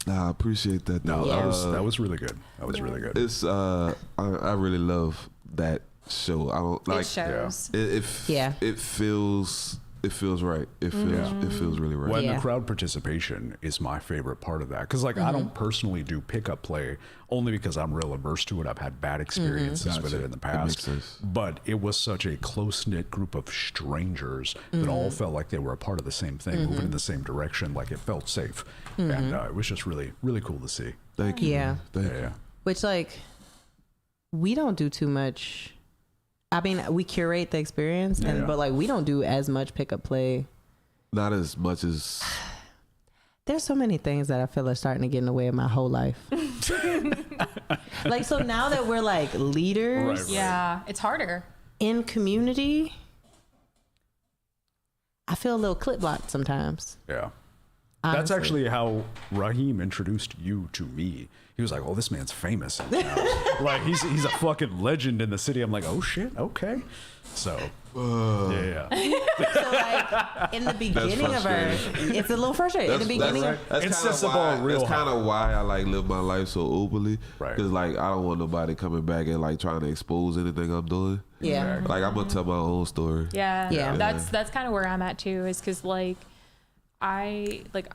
Nah, I appreciate that. No, Though. that was really good. That was really good. It's I really love that show. I don't like it shows. Yeah. It feels right. It feels really right. When Yeah. the crowd participation is my favorite part of that, because like I don't personally do pickup play only because I'm real averse to it. I've had bad experiences with it in the That makes past, sense. but it was such a close knit group of strangers that all felt like they were a part of the same thing, moving in the same direction. Like it felt safe, and it was just really really cool to see. Thank you. Yeah. man. Thank Yeah, you. yeah. which like, we don't do too much. I mean, we curate the experience, Yeah. but like we don't do as much pickup play. Not as much as There's so many things that I feel are starting to get in the way of my whole life. Like, so now that we're like leaders Right. yeah, it's harder. in community, I feel a little clip blocked sometimes. Yeah. That's honestly. actually how Raheem introduced you to me. He was like, "Oh, this man's famous now. Like he's a fucking legend in the city." I'm like, "Oh shit, okay." So yeah. So like in the beginning of our, it's a little frustrating. In the beginning, that's It kind sets the of ball why. real That's kind of why I like live my life so openly. Right. Because like I don't want nobody coming back and like trying to expose anything I'm doing. yeah, Like I'm gonna tell my own story. Yeah, Yeah. That's kind of where I'm at too. Is because like I like,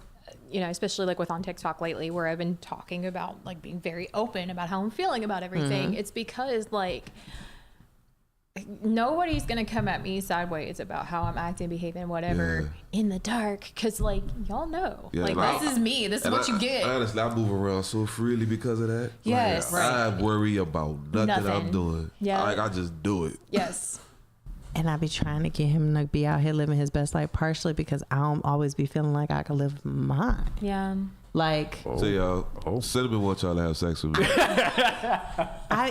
you know, especially like with on TikTok lately, where I've been talking about like being very open about how I'm feeling about everything. It's because like nobody's gonna come at me sideways about how I'm acting, behaving, whatever in the dark. Cause like y'all know, Yeah, like and this is me. This is what you get. Honestly, I move around so freely because of that. Yes. Like, I Right. worry about nothing I'm Nothing. doing. Yeah. Like I just do it. Yes. and I be trying to get him to be out here living his best life, partially because I don't always be feeling like I can live mine. Yeah. Like, So y'all, Cinnamon wants y'all to have sex with me.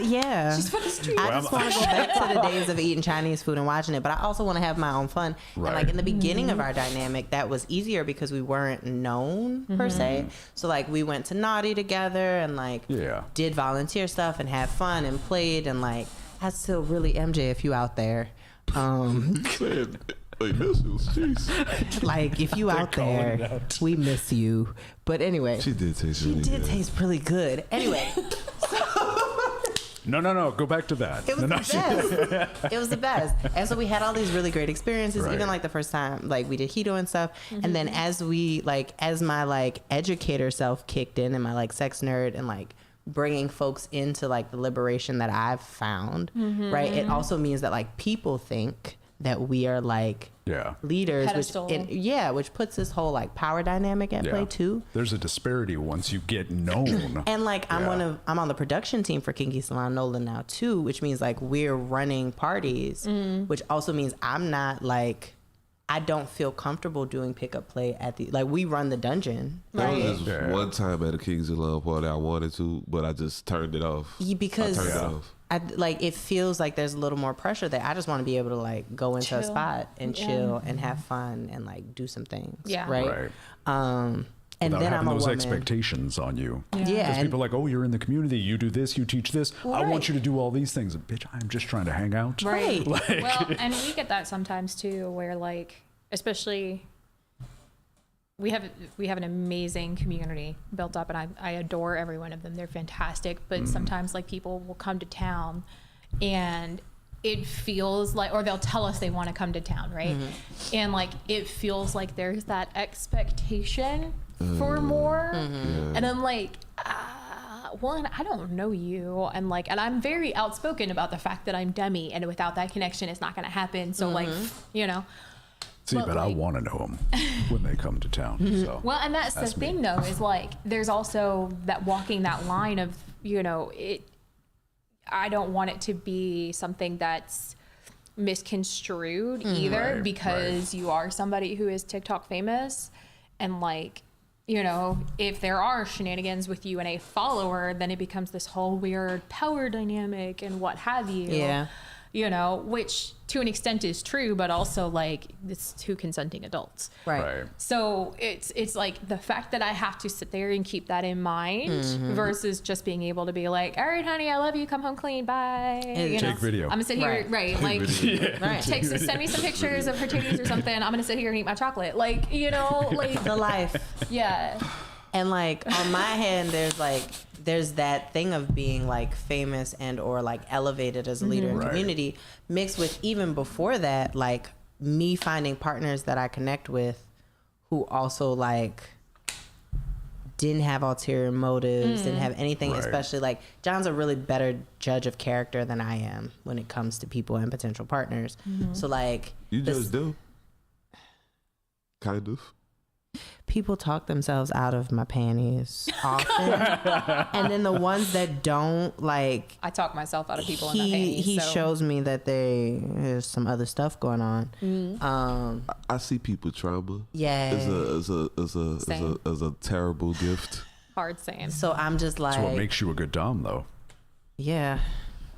yeah. She's for the street. I just want to go back to the days of eating Chinese food and watching it, but I also want to have my own fun. And like in the beginning of our dynamic, that was easier because we weren't known per se. So like we went to Naughty together and like Yeah. did volunteer stuff and had fun and played and like I still really MJ if you out there. Saying, like this was jeez. Like if you out calling it there, out. we miss you. But anyway, She did taste she really did good. taste really good. Anyway, No. Go back to that. it was No, the best. It was the best. And so we had all these really great experiences, Right. even like the first time, like we did Hito and stuff. And then as my like educator self kicked in and my like sex nerd and like bringing folks into like the liberation that I've found, right? It also means that like people think that we are like leaders, Pedestal. which puts this whole like power dynamic at play too. There's a disparity once you get known. And like I'm on the production team for Kinky Salon Nolan now too, which means like we're running parties, which also means I'm not like, I don't feel comfortable doing pickup play at the, like we run the dungeon. There was this one time at a Kings of Love party I wanted to, but I just turned it off. Because like it feels like there's a little more pressure there. I just want to be able to like go into a spot and chill and have fun and like do some things. Yeah. Right. And without then having I'm a those woman. expectations on you. Yeah. Because people are like, oh, you're in the community, you do this, you teach this. I want you to do all these things. And, bitch, I'm just trying to hang out. Right. Like, Well, and we get that sometimes too, where like, especially we have an amazing community built up, and I adore every one of them. They're fantastic. But sometimes like people will come to town and it feels like, or they'll tell us they want to come to town, right? And like it feels like there's that expectation for more. And I'm like, one, I don't know you, and like, and I'm very outspoken about the fact that I'm Demi, and without that connection, it's not going to happen. So like, you know. See, but I want to know them when they come to town. So well, and that's the thing, though, is like there's also that walking that line of, you know, I don't want it to be something that's misconstrued either, because you are somebody who is TikTok famous, and like, you know, if there are shenanigans with you and a follower, then it becomes this whole weird power dynamic and what have you. Yeah. You know, which to an extent is true, but also like it's two consenting adults. Right. So it's like the fact that I have to sit there and keep that in mind versus just being able to be like, all right, honey, I love you. Come home clean. Bye. You take video. I'm gonna sit here, like, send me some pictures of her titties or something. I'm gonna sit here and eat my chocolate. Like, you know, like The life. yeah. And like on my hand, there's that thing of being like famous and or like elevated as a leader in community, mixed with even before that, like me finding partners that I connect with who also like didn't have ulterior motives, didn't have anything, especially like John's a really better judge of character than I am when it comes to people and potential partners. So like You just do. Kind of. people talk themselves out of my panties often. And then the ones that don't, like, I talk myself out of people in my panties. He shows me that there's some other stuff going on. I see people trauma. Yeah. As a terrible gift. Hard saying. So I'm just like, That's what makes you a good dom, though. Yeah,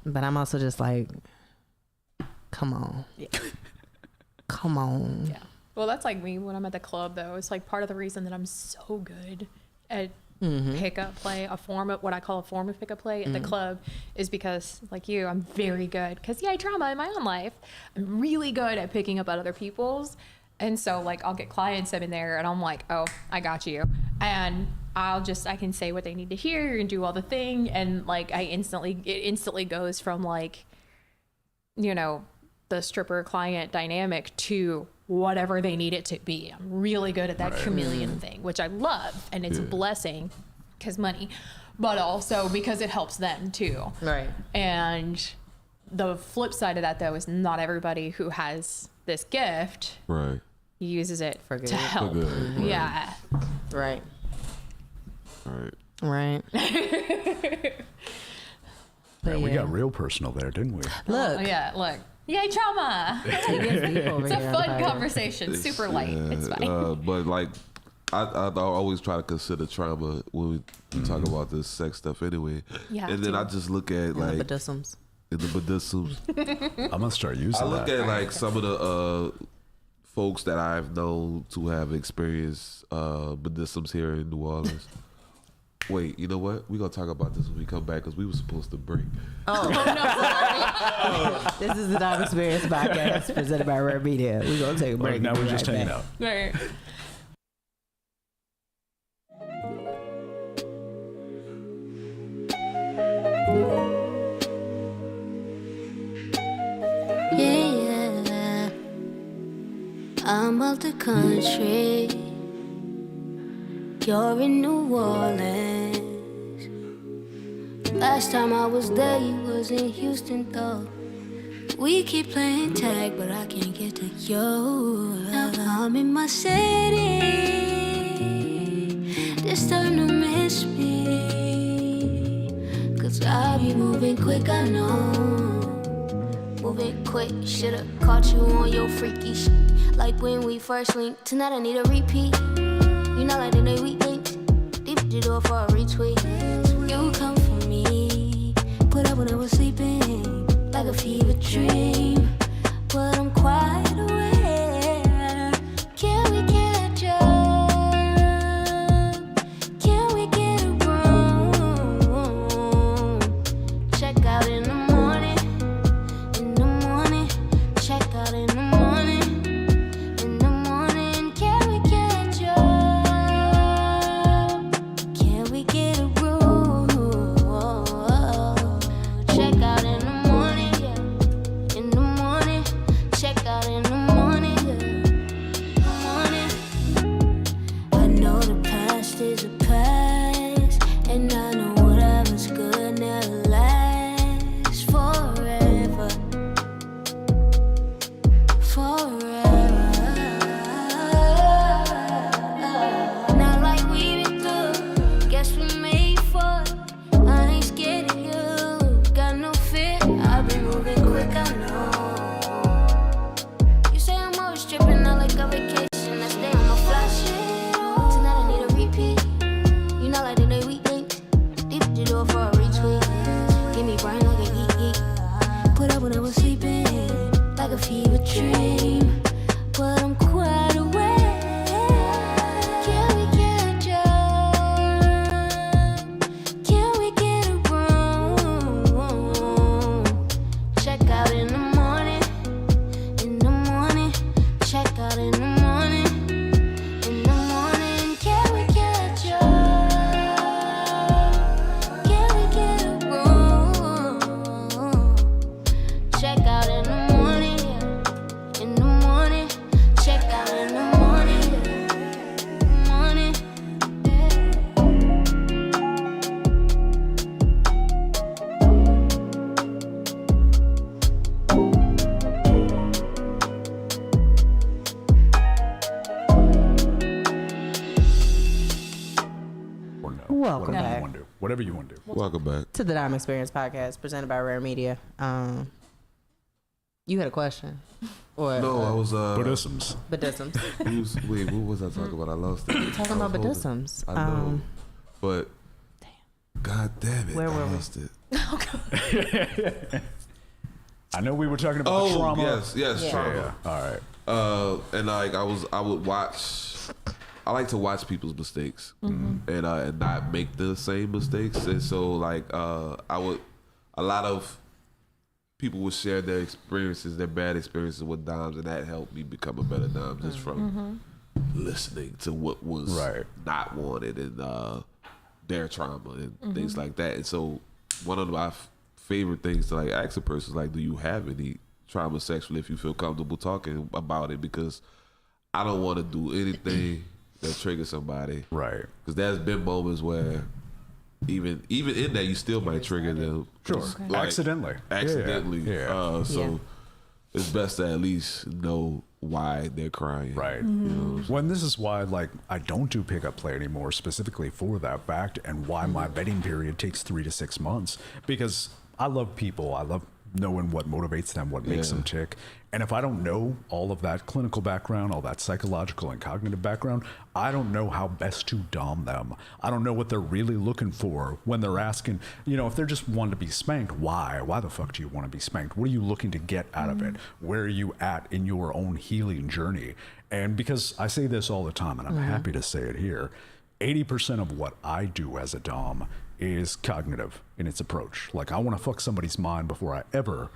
but I'm also just like, come on. Yeah. Come on. Yeah. Well, that's like me when I'm at the club, though. It's like part of the reason that I'm so good at pickup play, a form of what I call a form of pickup play at the club, is because, like you, I'm very good. Because, yeah, I trauma in my own life. I'm really good at picking up at other people's. And so, like, I'll get clients in there, and I'm like, oh, I got you. And I can say what they need to hear and do all the thing. And, like, it instantly goes from, like, you know, the stripper client dynamic to whatever they need it to be. I'm really good at that chameleon thing, which I love, and it's a blessing because money, but also because it helps them too. Right. And the flip side of that, though, is not everybody who has this gift uses it for good. To help. For good, right. Yeah. Right. Right. Yeah, we got real personal there, didn't we? Look. Look. Yay, trauma! It's a fun conversation. Super light. It's fine. But like, I always try to consider trauma when we talk about this sex stuff anyway. And then I just look at like the badissums. In the badissums. I'm gonna start using that. I look at like some of the folks that I've known to have experienced badissums here in New Orleans. Wait, you know what? We're going to talk about this when we come back because we were supposed to break. Oh, no, sorry. This is the Dom Experience Podcast presented by R.A.R.E Media. We're going to take a break. Now we're just hanging out. Right. Yeah, I'm out the country. You're in New Orleans. Last time I was there, you was in Houston, though. We keep playing tag, but I can't get to you. Now I'm in my city. It's time to miss me. 'Cause I be moving quick, I know. Moving quick, should've caught you on your freaky shit. Like when we first linked. Tonight I need a repeat. You know like the day we linked. Deep the door for a retweet. You come for me. Put up when I was sleeping. Like a fever dream. But I'm quite aware. Can we catch up? Can we get a room? Check out in the morning. In the morning. Check out in the morning. In the morning. Can we catch up? Can we get a room? Check out in the morning. Yeah. In the morning. Check out in the morning. Yeah. Morning. I know the past is a past, and I know whatever's good never lasts forever. Forever. Not like we been good. Guess we made for it. I ain't scared of you. Got no fear. I've been moving quick, I know. You say I'm always tripping, I like a vacation. I stay on my fly shit. Tonight I need a repeat. You know like the day we linked. Deep the door for a retweet. Give me brain like a geek. Put up when I was sleeping. Like a fever dream. But I'm quite aware. Can we catch up? Can we get a room? Check out in the morning. In the morning. Check out in the morning. In the morning. Can we catch up? Can we get a room? Check out in the morning. Yeah. In the morning. Check out in the morning. Yeah. Morning. Or no. Welcome Whatever back. you want to do. Whatever you want to do. Welcome back. To the Dime Experience podcast presented by R.A.R.E Media. You had a question? Or No, I was Buddhisms. Buddhisms. wait, what was I talking about? I lost it. Talking I about was holding- Buddhisms. I know, but God damn it, Where I were we? lost it. I know we were talking about the trauma. yes, Yeah. trauma. Yeah. All right. And like I would watch. I like to watch people's mistakes and not make the same mistakes. And so like a lot of people would share their experiences, their bad experiences with dimes, and that helped me become a better dime just from listening to what was Right. not wanted and their trauma and things like that. And so one of my favorite things to like ask a person is like, do you have any trauma sexually if you feel comfortable talking about it? Because I don't want to do anything that triggers somebody. Right. Because there's been moments where even in that you still might trigger them. Sure. Like, Accidentally. Accidentally. Yeah. So it's best to at least know why they're crying. Right. You know? When this is why, like, I don't do pickup play anymore, specifically for that fact, and why my vetting period takes 3 to 6 months. Because I love people. I love knowing what motivates them, what makes them tick. And if I don't know all of that clinical background, all that psychological and cognitive background, I don't know how best to dom them. I don't know what they're really looking for when they're asking, you know, if they're just wanting to be spanked, why? Why the fuck do you want to be spanked? What are you looking to get out of it? Where are you at in your own healing journey? And because I say this all the time, and I'm happy to say it here, 80% of what I do as a dom is cognitive in its approach. Like, I want to fuck somebody's mind before I ever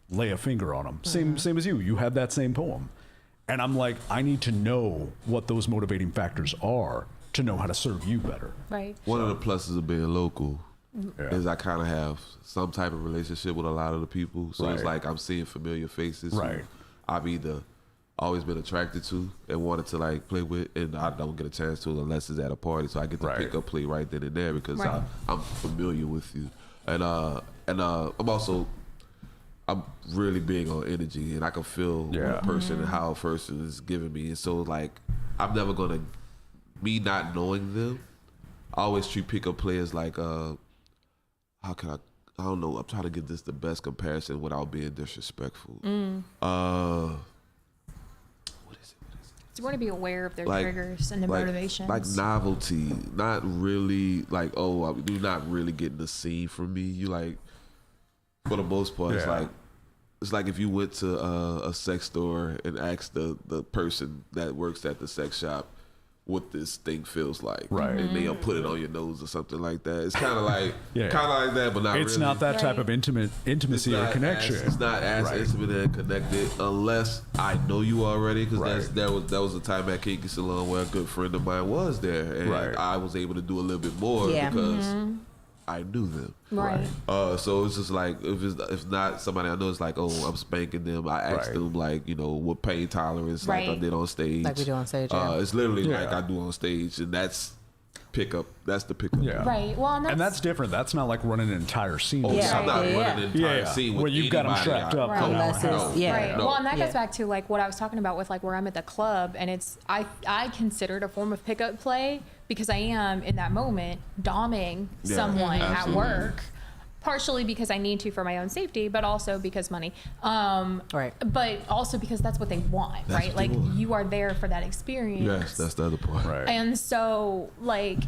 lay a finger on them. Same as you. You had that same poem. And I'm like, I need to know what those motivating factors are to know how to serve you better. Right. One of the pluses of being local Yeah. is I kind of have some type of relationship with a lot of the people. So it's Right. like I'm seeing familiar faces Right. who I've either always been attracted to and wanted to like play with, and I don't get a chance to unless it's at a party. So I get to Right. pick up play right then and there because Right. I'm familiar with you. And I'm also I'm really big on energy, and I can feel what a person and how a person is giving me. And so, like, I'm never gonna, me not knowing them, I always treat pickup players like, how can I don't know. I'm trying to get this the best comparison without being disrespectful. What is it? So you want to be aware of their triggers and their motivations. Like novelty, not really like, oh, you're not really getting the scene from me. You like, for the most part, it's like if you went to a sex store and asked the person that works at the sex shop what this thing feels like, and they'll put it on your nose or something like that. It's kind of like like that, but not really. It's not that type of intimacy or connection. It's not as intimate and connected unless I know you already, because that was a time at Kinky Salon where a good friend of mine was there, and I was able to do a little bit more because I knew them. Right. So it's just like, if not somebody I know, it's like, oh, I'm spanking them. I asked them, like, you know, what pain tolerance, like I did on stage. Like we do on stage. It's literally like I do on stage, and that's pickup. That's the pickup. Yeah. Right. Well, and that's different. That's not like running an entire scene. I'm not running an entire scene with where you've got them strapped up. Unless it's, Right. Well, and that goes back to like what I was talking about with like where I'm at the club, and it's I consider it a form of pickup play because I am in that moment doming someone at work. Partially because I need to for my own safety, but also because money. But also because that's what they want, right? Like you are there for that experience. Yes, that's the other part. Right. And so like,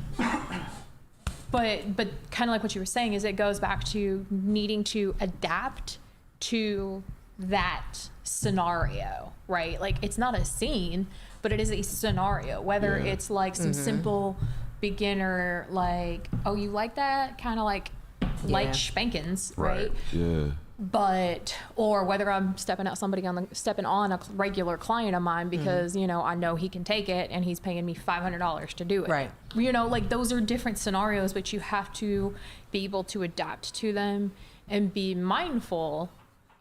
but kind of like what you were saying is it goes back to needing to adapt to that scenario, right? Like it's not a scene, but it is a scenario, whether it's like some simple beginner, like, oh, you like that? Kind of like light spankings, right? Yeah. But or whether I'm stepping on a regular client of mine because you know I know he can take it and he's paying me $500 to do it. Right. You know, like those are different scenarios, but you have to be able to adapt to them and be mindful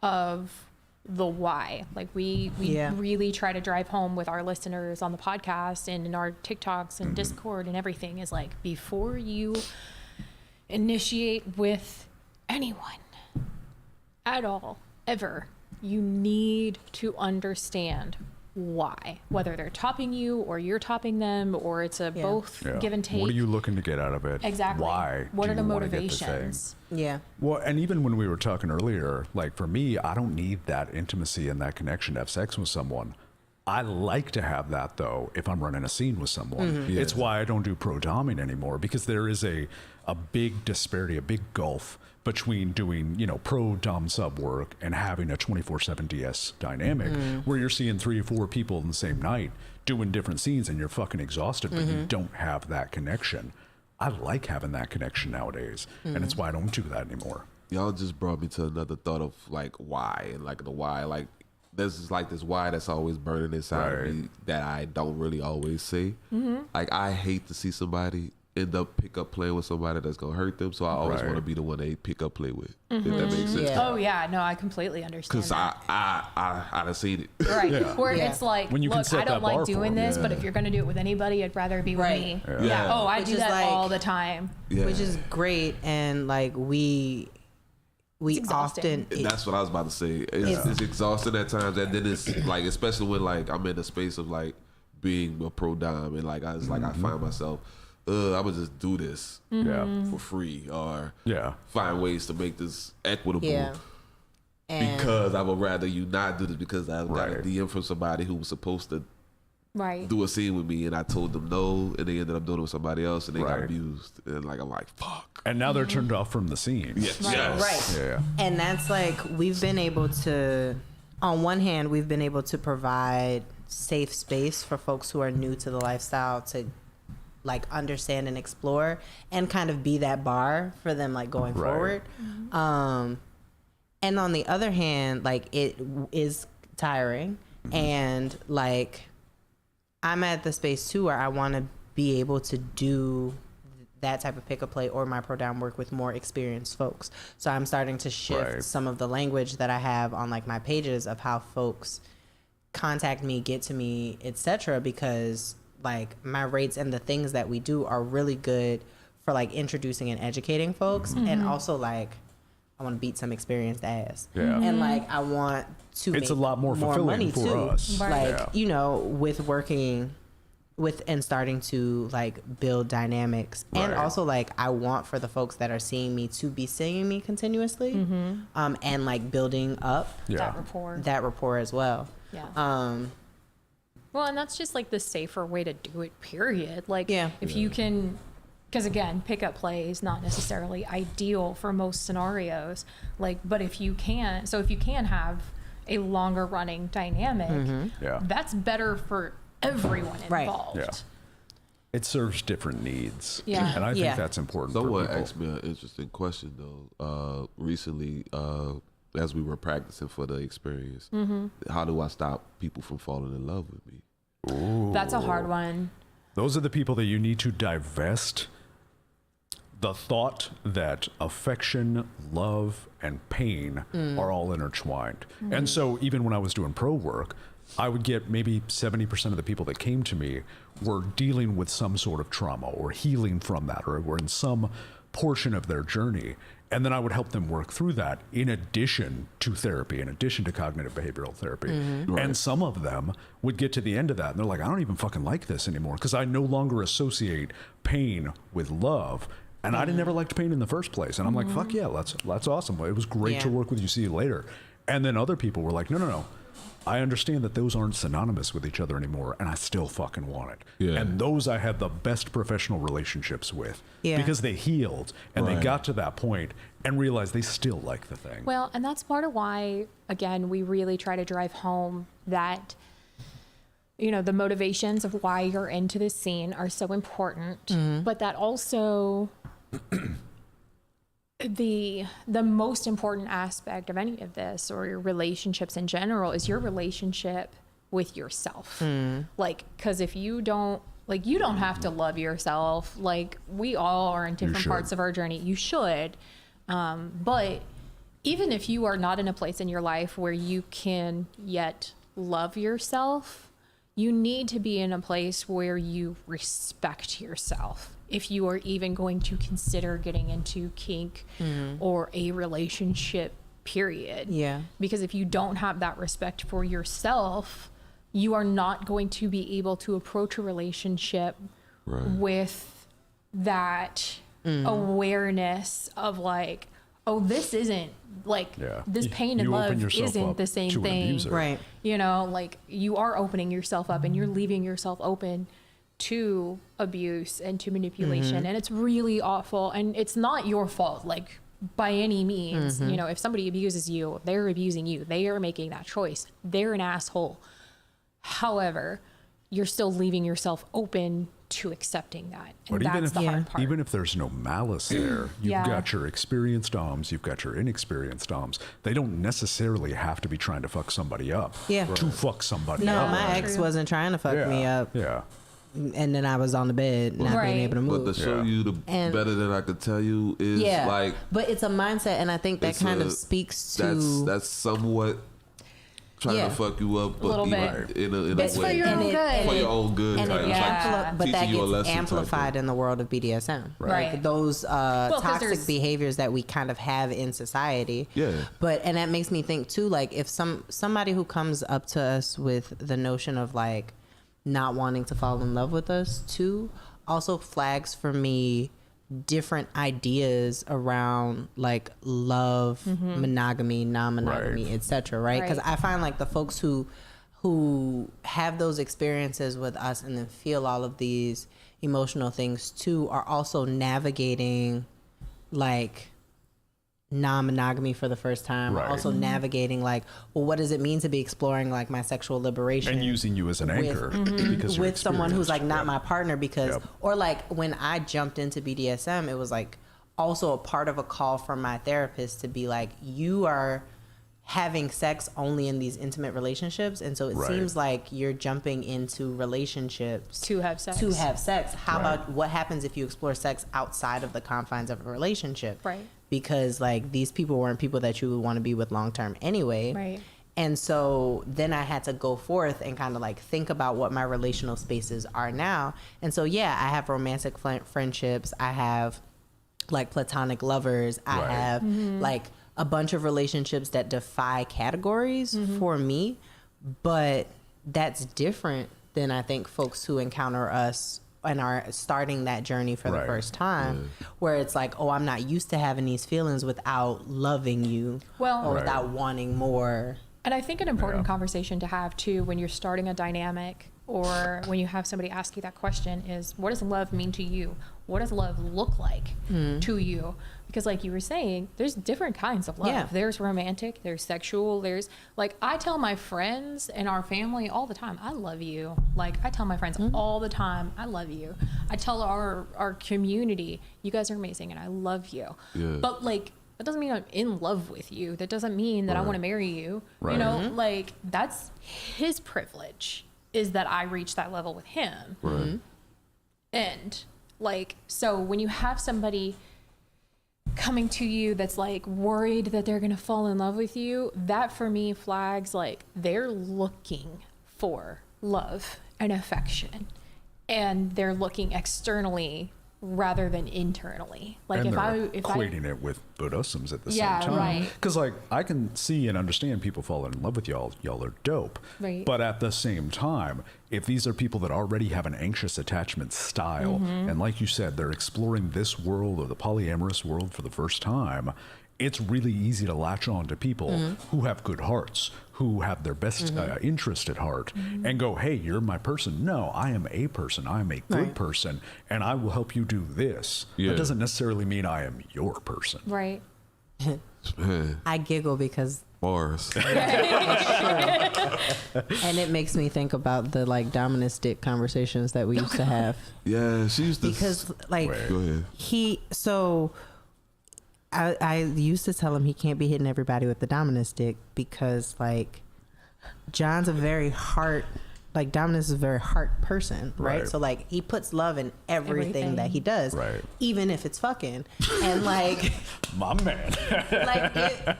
of the why. Like we really try to drive home with our listeners on the podcast and in our TikToks and Discord and everything is like before you initiate with anyone at all, ever, you need to understand why, whether they're topping you or you're topping them or it's a both give and take. What are you looking to get out of it? Exactly. Why? What do are the you want to get the thing? motivations? Yeah. Well, and even when we were talking earlier, like for me, I don't need that intimacy and that connection to have sex with someone. I like to have that though if I'm running a scene with someone. It's why I don't do pro doming anymore, because there is a big disparity, a big gulf between doing, you know, pro dom sub work and having a 24/7 DS dynamic where you're seeing 3 or 4 people in the same night doing different scenes and you're fucking exhausted, but you don't have that connection. I like having that connection nowadays, and it's why I don't do that anymore. Y'all just brought me to another thought of like why, and like the why, like there's just like this why that's always burning inside of me that I don't really always say. Like I hate to see somebody end up pick up playing with somebody that's gonna hurt them, so I always want to be the one they pick up play with. If that makes sense. Oh yeah, no, I completely understand. Because I done seen it. Right. Where it's like, When you can look, set I don't that bar like for doing them. this, but if you're gonna do it with anybody, I'd rather it be with me. Yeah. Oh, I Which do is that like- all the time. Which is great, and like we exhausting. often That's what I was about to say. It's exhausting at times, and then it's like, especially when like I'm in the space of like being a pro dom, and like I find myself, I would just do this for free, or find ways to make this equitable. Yeah. And Because I would rather you not do this, because I got a DM from somebody who was supposed to do a scene with me, and I told them no, and they ended up doing it with somebody else, and they got abused, and like I'm like, fuck. And now they're turned off from the scene. Yes. Right. Yeah. And that's like, we've been able to, on one hand, we've been able to provide safe space for folks who are new to the lifestyle to like understand and explore, and kind of be that bar for them like going forward. And on the other hand, like it is tiring, and like I'm at the space too where I want to be able to do that type of pick-up play or my pro dom work with more experienced folks. So I'm starting to shift some of the language that I have on like my pages of how folks contact me, get to me, etc., because like my rates and the things that we do are really good for like introducing and educating folks, and also like beat some experienced ass. Yeah. And like I want to It's make a lot more fulfilling money for too. us. Right. Like, Yeah. you know, with working with and starting to like build dynamics. And Right. also like I want for the folks that are seeing me to be seeing me continuously. And like building up Yeah. That rapport. that rapport as well. Yeah. Well, and that's just like the safer way to do it, period. Like, Yeah. if you can, because again, pickup play is not necessarily ideal for most scenarios. Like, but if you can have a longer running dynamic, Yeah. that's better for everyone Right. involved. Yeah. It serves different needs. Yeah. And I think Yeah. that's important Someone for people. asked me an interesting question though. Recently, as we were practicing for the experience, how do I stop people from falling in love with me? That's a hard one. Those are the people that you need to divest the thought that affection, love, and pain are all intertwined. And so even when I was doing pro work, I would get maybe 70% of the people that came to me were dealing with some sort of trauma or healing from that, or were in some portion of their journey. And then I would help them work through that in addition to therapy, in addition to cognitive behavioral therapy. And some of them would get to the end of that and they're like, I don't even fucking like this anymore because I no longer associate pain with love. And I never liked pain in the first place. And I'm like, fuck yeah, that's awesome. It was great to Yeah. work with you. See you later. And then other people were like, no. I understand that those aren't synonymous with each other anymore, and I still fucking want it. Yeah. And those I had the best professional relationships with Yeah. because they healed and they Right. got to that point and realized they still like the thing. Well, and that's part of why, again, we really try to drive home that, you know, the motivations of why you're into this scene are so important, but that also the most important aspect of any of this, or your relationships in general, is your relationship with yourself. Like, because if you don't, like, you don't have to love yourself. Like, we all are in different should. parts of our journey. You should. But even if you are not in a place in your life where you can yet love yourself, you need to be in a place where you respect yourself. If you are even going to consider getting into kink or a relationship, period. Yeah. Because if you don't have that respect for yourself, you are not going to be able to approach a relationship with that awareness of like, oh, this isn't like this pain and You open love yourself isn't up the same to an thing. abuser. Right. You know, like you are opening yourself up and you're leaving yourself open to abuse and to manipulation. And it's really awful. And it's not your fault, like by any means. You know, if somebody abuses you, they're abusing you. They are making that choice. They're an asshole. However, you're still leaving yourself open to accepting that. And But that's the hard part. even if there's no malice there, you've Yeah. got your experienced doms, you've got your inexperienced doms. They don't necessarily have to be trying to fuck somebody up Yeah. to fuck somebody No, up. my ex wasn't trying to fuck me up. Yeah. And then I was on the bed, not Right. being able to move. But to show you the And- better than I could tell you is Yeah, like but it's a mindset, and I think that it's kind a- of speaks to that's somewhat trying Yeah. to fuck you up, but Little even bit. in a But way for your own good. for your own good. and type. it It's like but that teaching you a gets lesson type amplified thing. in the world of BDSM. Right. Like those 'cause toxic there's- behaviors that we kind of have in society. Yeah. But and that makes me think too, like if somebody who comes up to us with the notion of like not wanting to fall in love with us too, also flags for me different ideas around like love, monogamy, non-monogamy, etc. Right? Because Right. I find like the folks who have those experiences with us and then feel all of these emotional things too are also navigating like non-monogamy for the first time, Right. also navigating like, well, what does it mean to be exploring like my sexual liberation And using you as an anchor because you're with someone who's like not experienced. my partner? Because Yep. or like when I jumped into BDSM, it was like also a part of a call from my therapist to be like, you are having sex only in these intimate relationships, and so it Right. seems like you're jumping into relationships To have sex. How Right. about what happens if you explore sex outside of the confines of a relationship? Right. Because like these people weren't people that you would want to be with long term anyway. Right. And so then I had to go forth and kind of like think about what my relational spaces are now. And so yeah, I have romantic friendships. I have like platonic lovers. I Right. have like a bunch of relationships that defy categories for me, but that's different than I think folks who encounter us and are starting that journey for the first time, where it's like, oh, I'm not used to having these feelings without loving you or without wanting more. And I think an important conversation to have too when you're starting a dynamic or when you have somebody ask you that question is, what does love mean to you? What does love look like to you? Because like you were saying, there's different kinds of love. Yeah. There's romantic, there's sexual, there's like, I tell my friends and our family all the time, I love you. Like I tell my friends all the time, I love you. I tell our community, you guys are amazing and I love you. Yeah. But like, that doesn't mean I'm in love with you. That doesn't mean that I want to marry you. You know, like that's his privilege, is that I reach that level with him. And like, so when you have somebody coming to you that's like worried that they're going to fall in love with you, that for me flags like they're looking for love and affection, and they're looking externally rather than internally. Like and if they're I equating it with Buddhisms at the Yeah, same time. right. Because like I can see and understand people falling in love with y'all. Y'all are dope. Right. But at the same time, if these are people that already have an anxious attachment style, and like you said, they're exploring this world or the polyamorous world for the first time, it's really easy to latch on to people who have good hearts, who have their best interest at heart, and go, hey, you're my person. No, I am a person. I am a good person, and I will help you do this. Yeah. That doesn't necessarily mean I am your person. right. Man, I giggle because, bars. and it makes me think about the like dominant conversations that we used to have. Yeah, she used to. Because like Go ahead. I used to tell him he can't be hitting everybody with the dominant stick because like John's a very heart, like Dominus is a very heart person, right? Right. So like he puts love in everything that he does, Right. even if it's fucking. And like My man. like it,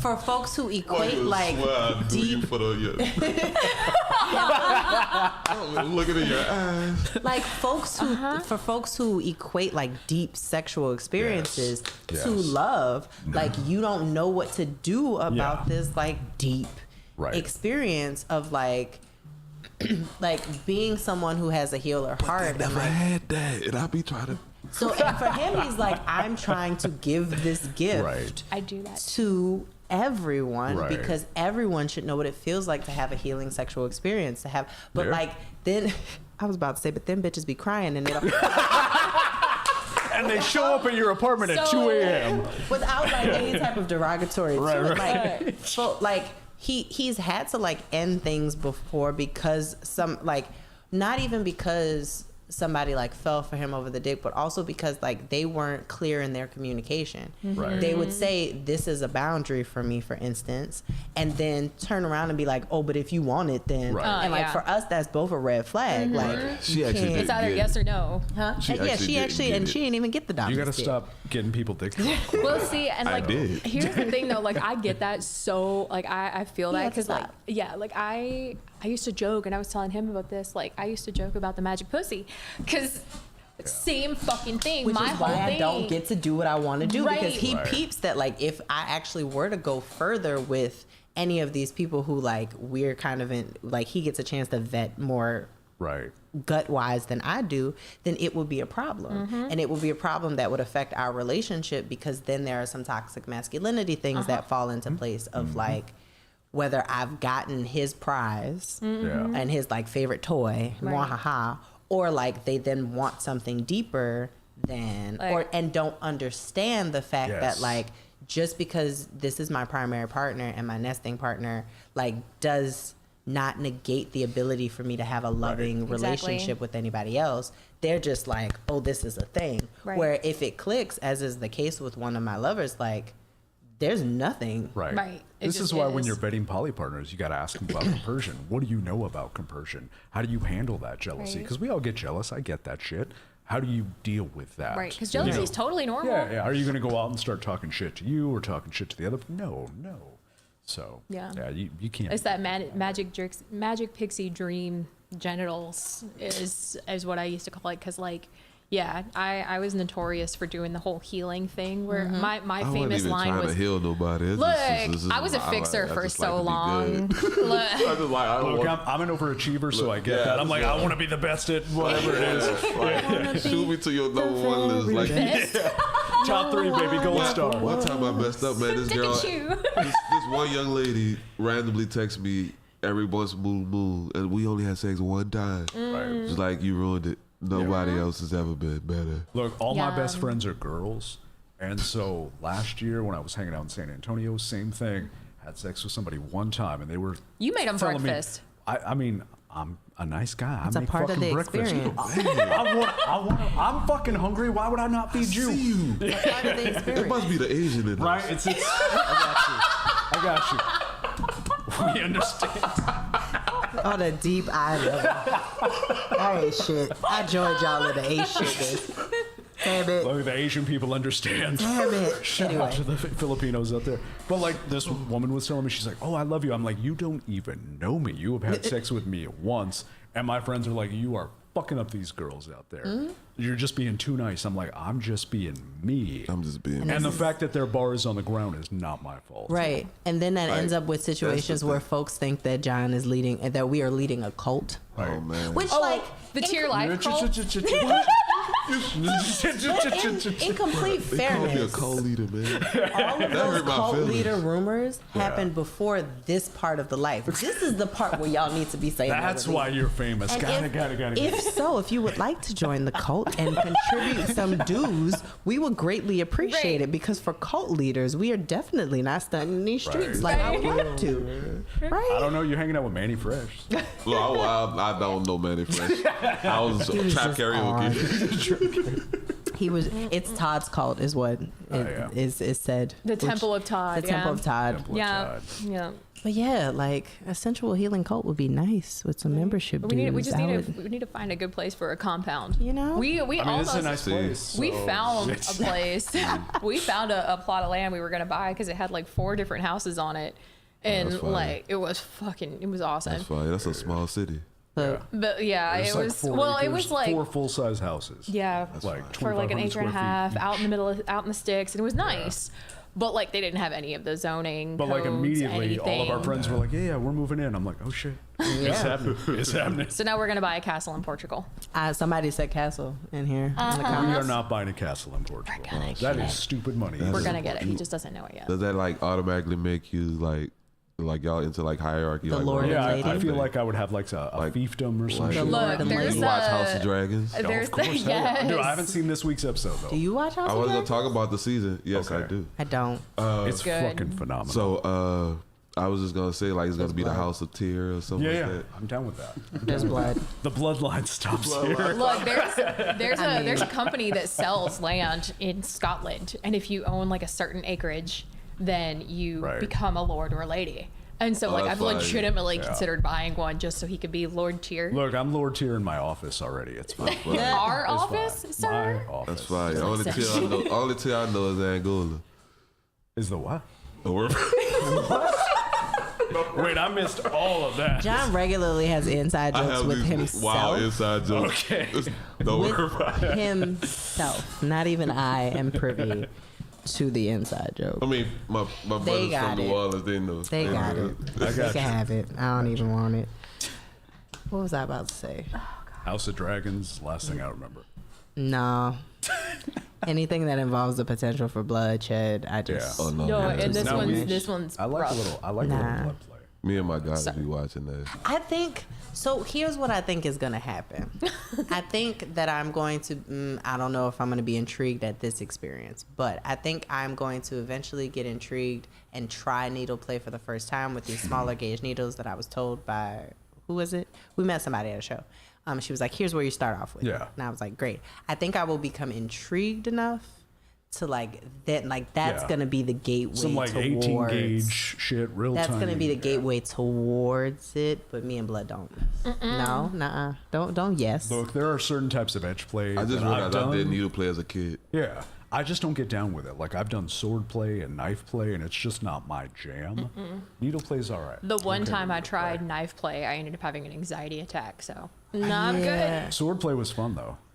for folks who equate like deep, I'm looking in your eyes. like folks who for folks who equate like deep sexual experiences Yes. to Yes. love, like you don't know what to do about this like deep Right. experience of like like being someone who has a healer heart. I never had that, and I be trying to. So and for him, he's like, I'm trying to give this gift Right. I do that. to everyone Right. because everyone should know what it feels like to have a healing sexual experience to have. But Yeah. like then, I was about to say, but then bitches be crying and they don't. And they show up at your apartment at 2 a.m. without like any type of derogatory to it. Right. Like, so like he's had to like end things before because some like not even because somebody like fell for him over the dick, but also because like they weren't clear in their communication. Right. They would say this is a boundary for me, for instance, and then turn around and be like, oh, but if you want it, then Right. and like Yeah. for us that's both a red flag. Like She you actually can't- did. It's either Yeah. yes or no. Huh? She Yeah, actually she didn't actually get and it. she didn't even get the You dominant got to stick. stop getting people dick drunk. Well, see, and like, did. here's the thing though, like I get that so, like I feel that Yeah, because like, stop. yeah, like I used to joke, and I was telling him about this, like I used to joke about the magic pussy, because same fucking thing. Which My is whole why thing. I don't get to do what I want to do because he Right. peeps that like if I actually were to go further with any of these people who like we're kind of in like he gets a chance to vet more Right. gut wise than I do, then it would be a problem. And it would be a problem that would affect our relationship because then there are some toxic masculinity things that fall into place of like whether I've gotten his prize Yeah. and his like favorite toy, mwahaha, or like they then want something deeper than Like- or and don't understand the fact that Yes. like just because this is my primary partner and my nesting partner like does not negate the ability for me to have a loving Exactly. relationship with anybody else. They're just like, oh, this is a thing. Right. Where if it clicks, as is the case with one of my lovers, like there's nothing. Right. Right. It This is just why when is. you're vetting poly partners, you got to ask them about compersion. What do you know about compersion? How do you handle that jealousy? Right. Because we all get jealous. I get that shit. How do you deal with that? Right, because You know? jealousy is totally normal. Yeah, yeah. Are you going to go out and start talking shit to you or talking shit to the other? No. So Yeah. you can't. It's that magic pixie dream genitals is what I used to call it, because like Yeah, I was notorious for doing the whole healing thing where my I wasn't famous even line trying was, to heal nobody. It's look, just I was a fixer for just so like to be long. good. Look, I just like, I don't Look, want, I'm an overachiever, so I get yeah, that. I'm like, yeah. I want to be the best at whatever it is. like, shoot me to your number one list. Like, best. Top 3, baby, gold star. one time I messed up, man. This Look girl, at you. this one young lady randomly texts me every once in a blue moon, and we only had sex one time. Right. It's like, you ruined it. Nobody else has ever been better. Look, all my best Yum. friends are girls. And so last year when I was hanging out in San Antonio, same thing. Had sex with somebody one time, and they were You made them telling me- breakfast. I mean, I'm a nice guy. It's I a make part of fucking the breakfast. experience. I'm fucking hungry. Why would I not feed you? See you. Part of the It experience. must be the Asian in Right? us. I got you. We understand. Oh, the deep eye level. I ain't shit. I joined y'all in the ain't shit. Damn it. Look, the Asian people understand. Damn it. Shout Anyway. out to the Filipinos out there. But like this woman was telling me, she's like, "Oh, I love you." I'm like, "You don't even know me. You have had sex with me once." And my friends are like, "You are fucking up these girls out there. You're just being too nice." I'm like, "I'm just being me." I'm just being. And the fact that their bar is on the ground is not my fault. Right. And then that ends up with situations the where thing. folks think that John is leading, and that we are leading a cult. Oh man. Which, Oh, like, the Tier Life cult. in complete They call me a fairness, cult leader, man. all of That those hurt my cult feelings. leader rumors happened before this part of the life. This is the part where y'all need to be saying That's that. why you're famous. And Got it. if so, if you would like to join the cult and contribute some dues, we would greatly appreciate Right. it, because for cult leaders, we are definitely not stunting in these streets Right. like I would like to. Right? I don't know, you're hanging out with Manny Fresh. Look, I don't know Manny Fresh. I was was trap just karaoke. He was. It's Todd's cult, is what yeah. is said. The Which- Temple of Todd. The Temple of Todd. Temple of Yeah. Todd. Yeah. But yeah, like a sensual healing cult would be nice with some membership dues. We just I need would- to we need to find a good place for a compound. You know? we I mean, it's almost a nice place. we so found a it's- place. We found a plot of land we were gonna buy because it had like 4 different houses on it, and that's fine. like it was awesome. That's fine. That's a small city. Look, But yeah, It's it like was 4 well, it acres, was like 4 full-size houses. yeah, Like for like an 2,500 acre and a square half feet out in the middle of, out in the sticks, and it was nice. But like they didn't have any of the zoning. But like codes, immediately, all of our anything. friends were like, "Yeah, we're moving in." I'm like, "Oh shit, it's happening! It's happening." So now we're gonna buy a castle in Portugal. somebody said castle in here. In the We comments. are not buying a castle in Portugal. That is stupid money. We're gonna get it. He just doesn't know it yet. Does that like automatically make you like y'all into like hierarchy? The like, Lord royalty and Yeah, Lady. I feel thing? like I would have like a Like- fiefdom or like- something. The Look, Lord and there's Lady. You watch a- House of Dragons? No, There's of course, the, hell yeah. Dude, I yes. haven't seen this week's episode though. Do you watch House I of was gonna Dragons? talk about the season. Yes, I Okay. do. I don't. It's good. fucking phenomenal. So I was just gonna say like it's gonna be the House of Tyr or something yeah, like yeah, that. I'm down with that. There's blood. The bloodline stops here. Look, there's a company that sells land in Scotland, and if you own like a certain acreage, then you Right. become a lord or a lady. And so like that's I've fine. legitimately Yeah. considered buying one just so he could be Lord Tier. Look, I'm Lord Tier in my office already. It's fine. Our It's office, fine. sir. My office. That's fine. Only Tyr I know is Angola. Is the what? Or- Wait, I missed all of that. John regularly has inside I jokes have with these himself. wild inside jokes. Okay. Don't With worry about it. himself. Not even I am privy to the inside joke. I mean, my brothers got from it. New Orleans, they know. They got it. They got can you. have it. I don't even want it. What was I about to say? House of Dragons, last thing I remember. No. Anything that involves the potential for bloodshed, I just. Yeah. Oh no, No, man. and this No, one's I like rough. a little Nah. blood play. Me and my guys be watching that. I think so. Here's what I think is going to happen. I think that I'm going to. I don't know if I'm going to be intrigued at this experience, but I think I'm going to eventually get intrigued and try needle play for the first time with these smaller gauge needles that I was told by who was it? We met somebody at a show. She was like, "Here's where you start off with." Yeah. And I was like, "Great." I think I will become intrigued enough to like that. Like that's Yeah. going to be the gateway Some like 18 towards. gauge shit, real That's tiny. gonna be the Yeah. gateway towards it, but me and Blood don't. No, nuh-uh. Don't yes. Look, there are certain types of edge play I just that I've realized I done. didn't needle play as a kid. Yeah, I just don't get down with it. Like I've done sword play and knife play, and it's just not my jam. Needle play's all right. The one Okay time with I needle tried play. knife play, I ended up having an anxiety attack. So not good. Sword play was fun though.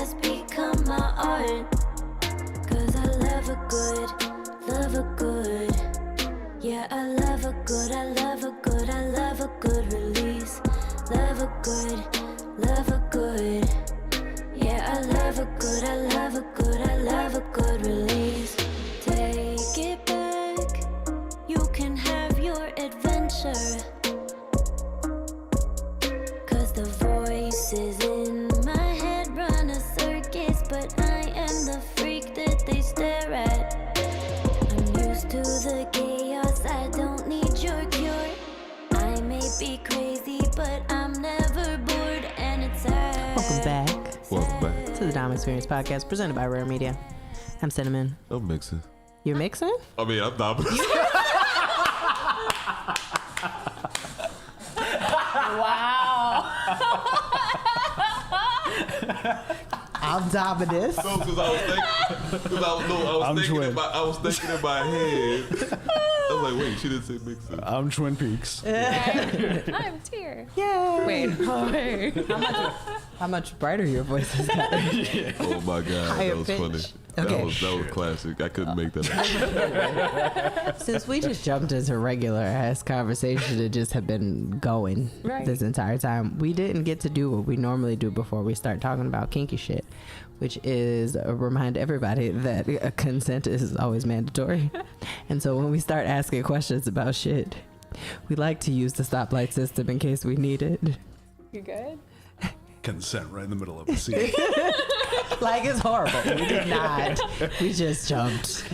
has become my art. Cause I love a good, love a good. Yeah, I love a good, I love a good, I love a good release. Love a good, love a good. Yeah, I love a good, I love a good, I love a good release. Take it back, you can have your adventure. Cause the voices in my head run a circus, but I am the freak that they stare at. I'm used to the chaos, I don't need your cure. I may be crazy, but I'm never bored, and it's sad. Welcome back Welcome back. to the Dom Experience Podcast presented by R.A.R.E Media. I'm Cinnamon. I'm mixing. You're mixing? I mean, I'm not. I'm Dominus. No, because I was thinking in my head. I was like, wait, she didn't say mixing. I'm Twin Peaks. I'm Tear. Yay. Wait. How much brighter your voice is gotten. Oh my God, Higher that was pitch. funny. Okay. That was classic. I couldn't make that up. Since we just jumped into regular ass conversation that just have been going Right. this entire time, we didn't get to do what we normally do before we start talking about kinky shit, which is remind everybody that consent is always mandatory. And so when we start asking questions about shit, we like to use the stoplight system in case we need it. You good? Consent right in the middle of the scene. Like, it's horrible. We did not. We just jumped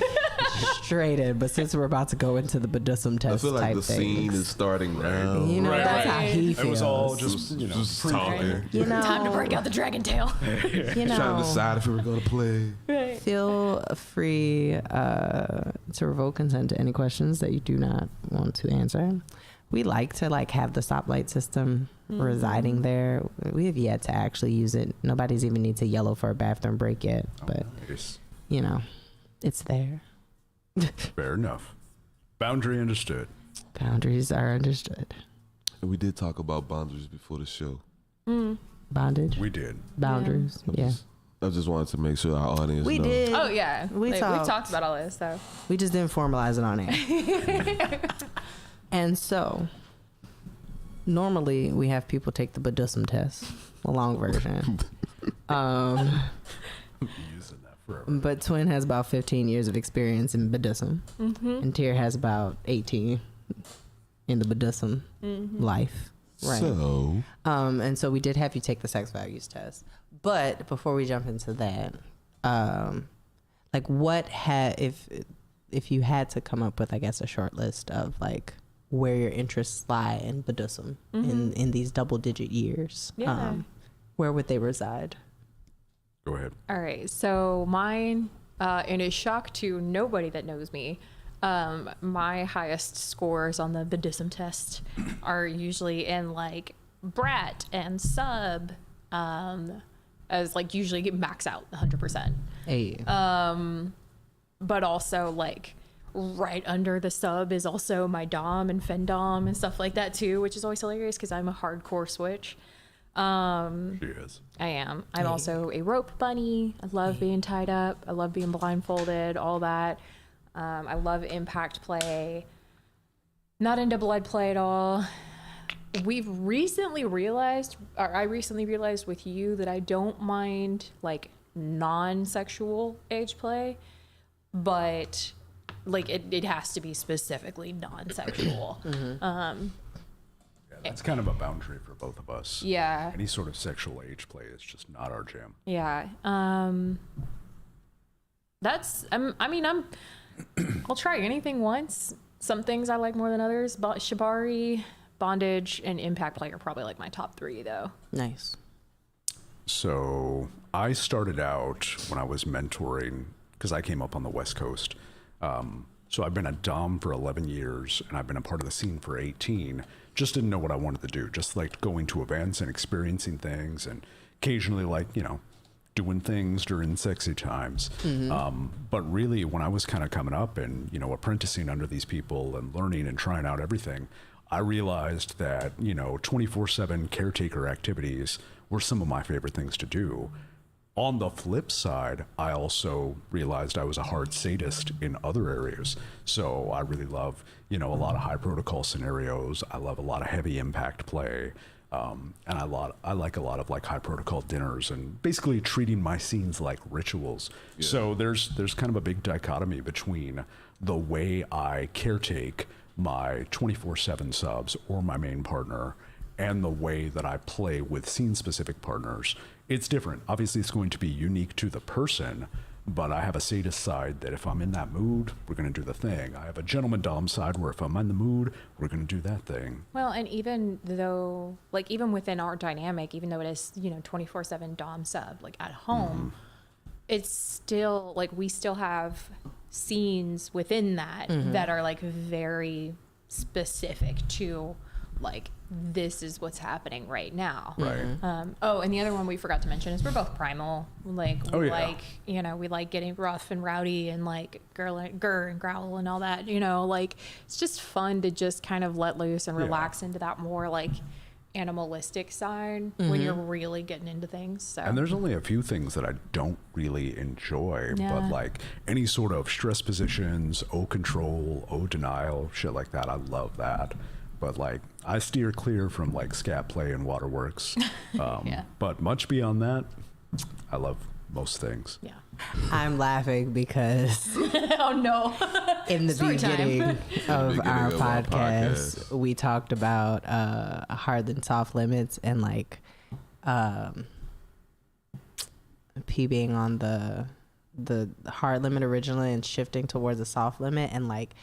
straight in. But since we're about to go into the Badusum I test feel like type the scene things, is starting now. you know, Right. that's how he It feels. was all just, Just talking. you know, Time to break out the dragon tail. you Trying to know, decide if we were going to play. feel free to revoke consent to any questions that you do not want to answer. We like to have the stoplight system residing there. We have yet to actually use it. Nobody's even need to yellow for a bathroom break yet, but Nice. you know, it's there. Fair enough. Boundary understood. Boundaries are understood. And we did talk about boundaries before the show. Bondage, We did. boundaries. Yeah, I just wanted to make sure our audience we knows. did. Oh yeah, We we've talked. talked about all this though. We just didn't formalize it on air. And so, normally we have people take the Badusum test, the long version. Using that forever. But Twin has about 15 years of experience in Badusum, and Tier has about 18 in the Badusum life. Right. So, And so we did have you take the sex values test. But before we jump into that, what if you had to come up with, I guess, a short list of where your interests lie in Badusum in these double-digit years, Yeah. where would they reside? Go ahead. All right, so mine, in a shock to nobody that knows me, my highest scores on the Badusum test are usually in brat and sub, as usually get max out 100%. Hey, But also right under the sub is also my dom and fendom and stuff like that too, which is always hilarious because I'm a hardcore switch. She is. I am. I'm also a rope bunny. I love being tied up. I love being blindfolded, all that. I love impact play. Not into blood play at all. I recently realized with you that I don't mind non-sexual age play, but it has to be specifically non-sexual. Yeah, that's kind of a boundary for both of us. Yeah. Any sort of sexual age play is just not our jam. Yeah. I'll try anything once. Some things I like more than others. Shibari, bondage, and impact play are probably my top 3 though. nice. So I started out when I was mentoring, because I came up on the West Coast. So I've been a dom for 11 years, and I've been a part of the scene for 18. Just didn't know what I wanted to do. Just liked going to events and experiencing things, and occasionally doing things during sexy times. But really, when I was kind of coming up and, apprenticing under these people and learning and trying out everything, I realized that, 24/7 caretaker activities were some of my favorite things to do. On the flip side, I also realized I was a hard sadist in other areas. So I really love, a lot of high protocol scenarios. I love a lot of heavy impact play. And I like a lot of like high protocol dinners and basically treating my scenes like rituals. Yeah. So there's kind of a big dichotomy between the way I caretake my 24/7 subs or my main partner and the way that I play with scene-specific partners. It's different. Obviously, it's going to be unique to the person, but I have a sadist side that if I'm in that mood, we're going to do the thing. I have a gentleman dom side where if I'm in the mood, we're going to do that thing. Well, and even though, like, even within our dynamic, even though it is, 24/7 dom sub, like at home, it's still, like, we still have scenes within that that are, like, very specific to, like, this is what's happening right now. Right. And the other one we forgot to mention is we're both primal. Like, we we like getting rough and rowdy and like grr and growl and all that, like it's just fun to just kind of let loose and relax into that more like animalistic side when you're really getting into things. So. And there's only a few things that I don't really enjoy, but like any sort of stress positions, O control, O denial, shit like that, I love that. But like I steer clear from like scat play and waterworks. But much beyond that, I love most things. Yeah. I'm laughing because oh no. in the beginning of our podcast, we talked about hard than soft limits and like P being on the hard limit originally and shifting towards the soft limit, and like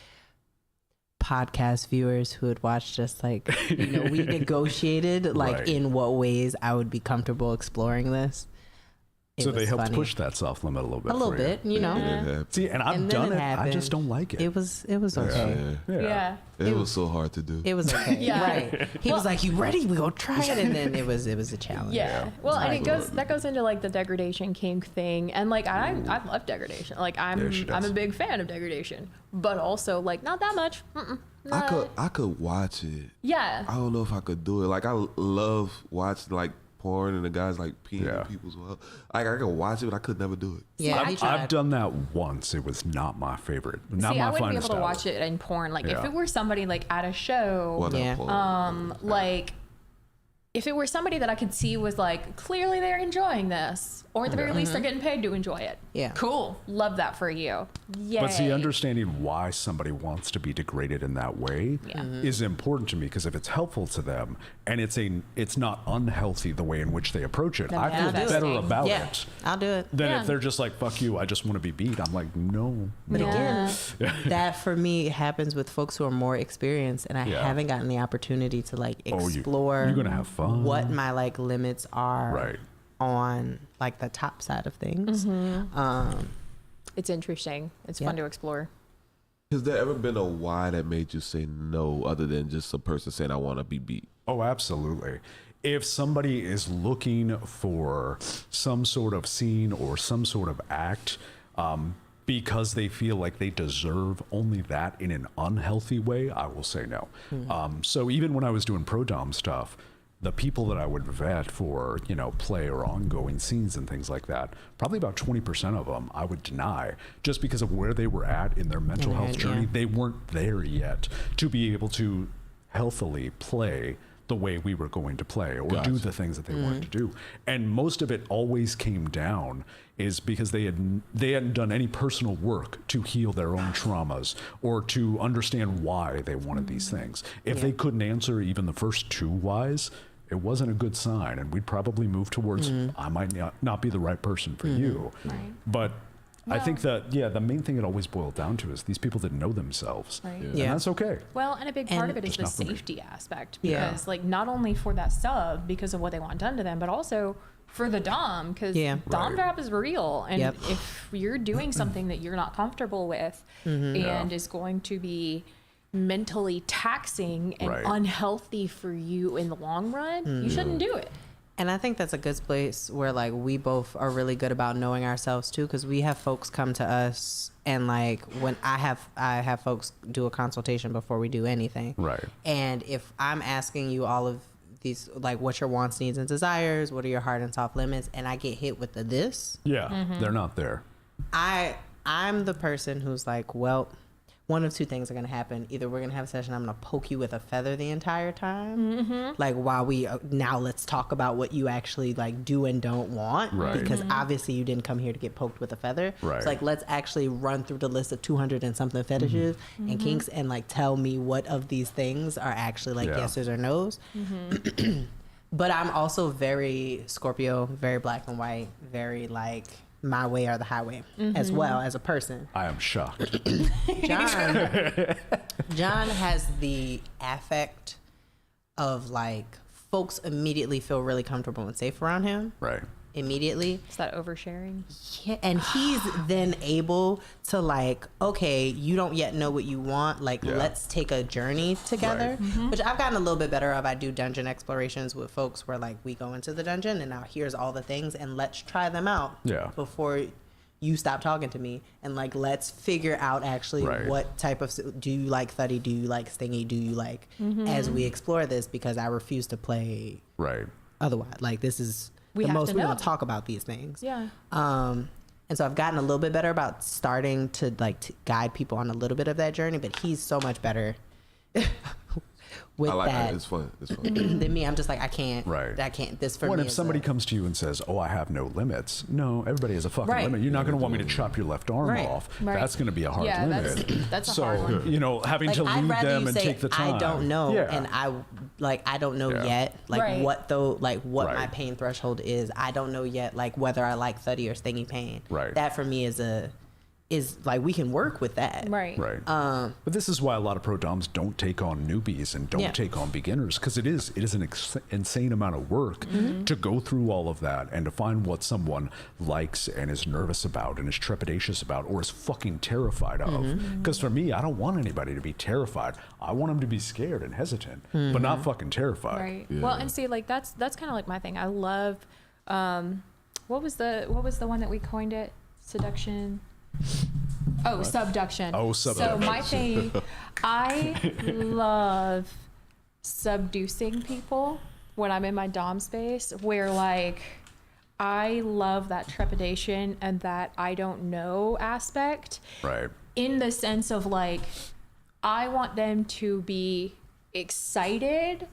podcast viewers who had watched us, like, we negotiated like in what ways I would be comfortable exploring this. So they helped push that soft limit a little bit. A little bit, See, and I've done it. I just don't like it. It was okay. Yeah. It was so hard to do. It was okay. Right. He was like, "You ready? We gonna try it." And then it was a challenge. Yeah. Well, and that goes into like the degradation kink thing, and like I love degradation. Like I'm a big fan of degradation, but also like not that much. I could watch it. Yeah. I don't know if I could do it. Like I love watching like porn and the guys like peeing in people's well. Like I could watch it, but I could never do it. Yeah, I've done that once. It was not my favorite. Not my I wouldn't be finest able to hour. watch it in porn. Like if it were somebody like at a show, like if it were somebody that I could see was like clearly they're enjoying this, or at the very least they're getting paid to enjoy it. Yeah. Cool. Love that for you. Yay. But see, understanding why somebody wants to be degraded in that way is important to me, because if it's helpful to them and it's not unhealthy the way in which they approach it, I feel better about it. I'll do it. Than if they're just like, fuck you, I just want to be beat. I'm like, no. But again, that for me happens with folks who are more experienced, and I haven't gotten the opportunity to like explore you're gonna have fun. What my like limits are on like the top side of things. It's interesting. It's fun to explore. Has there ever been a why that made you say no, other than just a person saying I want to be beat? Oh, absolutely. If somebody is looking for some sort of scene or some sort of act, because they feel like they deserve only that in an unhealthy way, I will say no. So even when I was doing pro dom stuff, the people that I would vet for, play or ongoing scenes and things like that, probably about 20% of them I would deny, just because of where they were at in their mental health journey. They weren't there yet to be able to healthily play the way we were going to play or do the things that they wanted to do. And most of it always came down is because they hadn't done any personal work to heal their own traumas or to understand why they wanted these things. If they couldn't answer even the first two whys, it wasn't a good sign, and we'd probably move towards I might not be the right person for you. But I think that, the main thing it always boiled down to is these people didn't know themselves. And that's okay. Well, and a big part of it is the safety aspect, because like not only for that sub because of what they want done to them, but also for the dom, because dom drop is real. And if you're doing something that you're not comfortable with and is going to be mentally taxing and unhealthy for you in the long run, you shouldn't do it. And I think that's a good place where like we both are really good about knowing ourselves too, because we have folks come to us, and like when I have folks do a consultation before we do anything. Right. And if I'm asking you all of these like what's your wants, needs, and desires, what are your hard and soft limits, and I get hit with this. Yeah, they're not there. I'm the person who's like, well, one of two things are going to happen. Either we're going to have a session, I'm going to poke you with a feather the entire time. Like while we, now let's talk about what you actually like do and don't want. Right. Because obviously you didn't come here to get poked with a feather. Right. It's like, let's actually run through the list of 200 and something fetishes and kinks and like tell me what of these things are actually like yeses or nos. But I'm also very Scorpio, very black and white, very like my way or the highway as well as a person. I am shocked. John has the affect of like folks immediately feel really comfortable and safe around him. Right. Immediately. Is that oversharing? Yeah, and he's then able to like, okay, you don't yet know what you want. Like, let's take a journey together, which I've gotten a little bit better of. I do dungeon explorations with folks where like we go into the dungeon and now here's all the things and let's try them out before you stop talking to me, and like let's figure out actually what type of, do you like thuddy, do you like stingy, do you like, as we explore this, because I refuse to play otherwise. Like this is the most we don't talk about these things. Yeah. And so I've gotten a little bit better about starting to like to guide people on a little bit of that journey, but he's so much better with I like that. It's fun. It's fun. Than me. I'm just like, I can't. I can't. This for What me. if somebody comes to you and says, "Oh, I have no limits"? No, everybody has a fucking limit. You're not going to want me to chop your left arm off. That's going to be a hard limit. That's a hard one. You know, having like, to lead them and say, take the time. I don't know, and I don't know yet, like what my pain threshold is. I don't know yet, like whether I like thuddy or stingy pain. That for me is like we can work with that. Right. But this is why a lot of pro doms don't take on newbies and don't take on beginners, because it is an insane amount of work to go through all of that and to find what someone likes and is nervous about and is trepidatious about or is fucking terrified of. Because for me, I don't want anybody to be terrified. I want them to be scared and hesitant, but not fucking terrified. Right. Yeah. Well, and see, like that's kind of like my thing. I love, what was the one that we coined it? Seduction. Oh, subduction. Oh, subduction. So my thing, I love subducing people when I'm in my dom space, where like I love that trepidation and that I don't know aspect. Right. In the sense of like, I want them to be excited,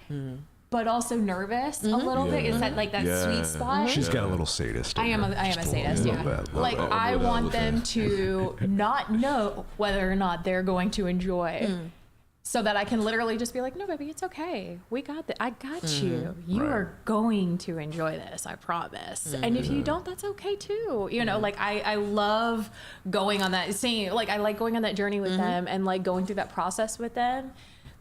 but also nervous a little bit. Is that like that sweet spot? She's got a little sadist. I am a sadist, yeah. Like I want them to not know whether or not they're going to enjoy, so that I can literally just be like, no, baby, it's okay. We got this. I got you. You are going to enjoy this. I promise. And if you don't, that's okay too. You know, like I love going on that I like going on that journey with them and like going through that process with them.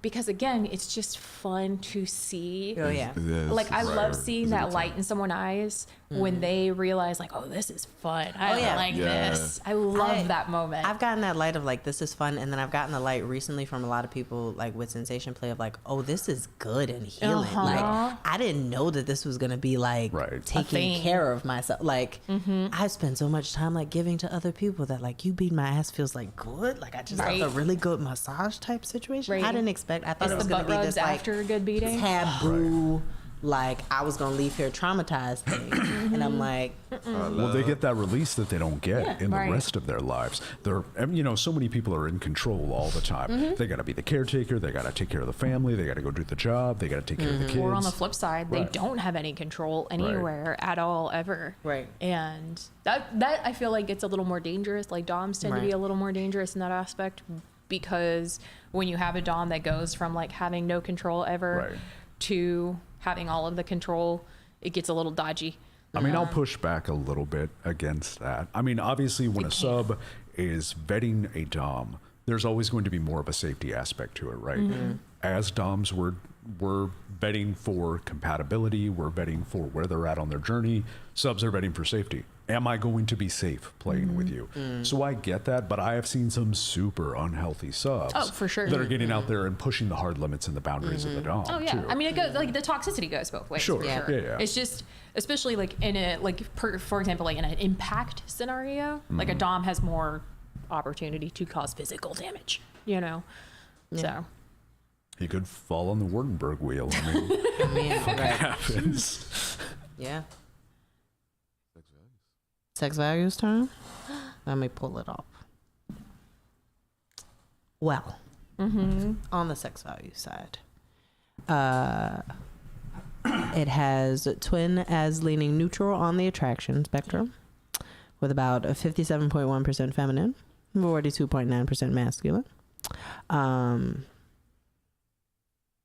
Because again, it's just fun to see. Oh yeah. Like I love seeing that light in someone's eyes when they realize like, oh, this is fun. I like this. I love that moment. I've gotten that light of like, this is fun. And then I've gotten the light recently from a lot of people like with sensation play of like, oh, this is good and healing. Like I didn't know that this was going to be like taking care of myself. Like I spend so much time like giving to other people that like you beat my ass feels like good. Like I just have a really good massage type situation. I didn't expect. I thought it was going to be this like after a good beating taboo. Like I was gonna leave here traumatized thing, and I'm like, well, they get that release that they don't get in the rest of their lives. They're, you know, so many people are in control all the time. They got to be the caretaker. They got to take care of the family. They got to go do the job. They got to take care of the kids. Or on the flip side, they don't have any control anywhere at all ever. Right. And that I feel like it's a little more dangerous. Like doms tend to be a little more dangerous in that aspect, because when you have a dom that goes from like having no control ever to having all of the control, it gets a little dodgy. I mean, I'll push back a little bit against that. I mean, obviously, when a sub is vetting a dom, there's always going to be more of a safety aspect to it, right? As doms, we're vetting for compatibility. We're vetting for where they're at on their journey. Subs are vetting for safety. Am I going to be safe playing with you? So I get that, but I have seen some super unhealthy subs for sure. that are getting out there and pushing the hard limits and the boundaries of the dom. Oh yeah, too. I mean it goes like the toxicity goes both ways. Sure, for sure. Yeah. It's just especially like in a like for example like in an impact scenario, like a dom has more opportunity to cause physical damage. You know, so. He could fall on the Wardenberg wheel. I mean, Right. happens. Yeah. Sex values term? Let me pull it up. Well, on the sex value side, it has twin as leaning neutral on the attraction spectrum, with about a 57.1% feminine, 42.9% masculine.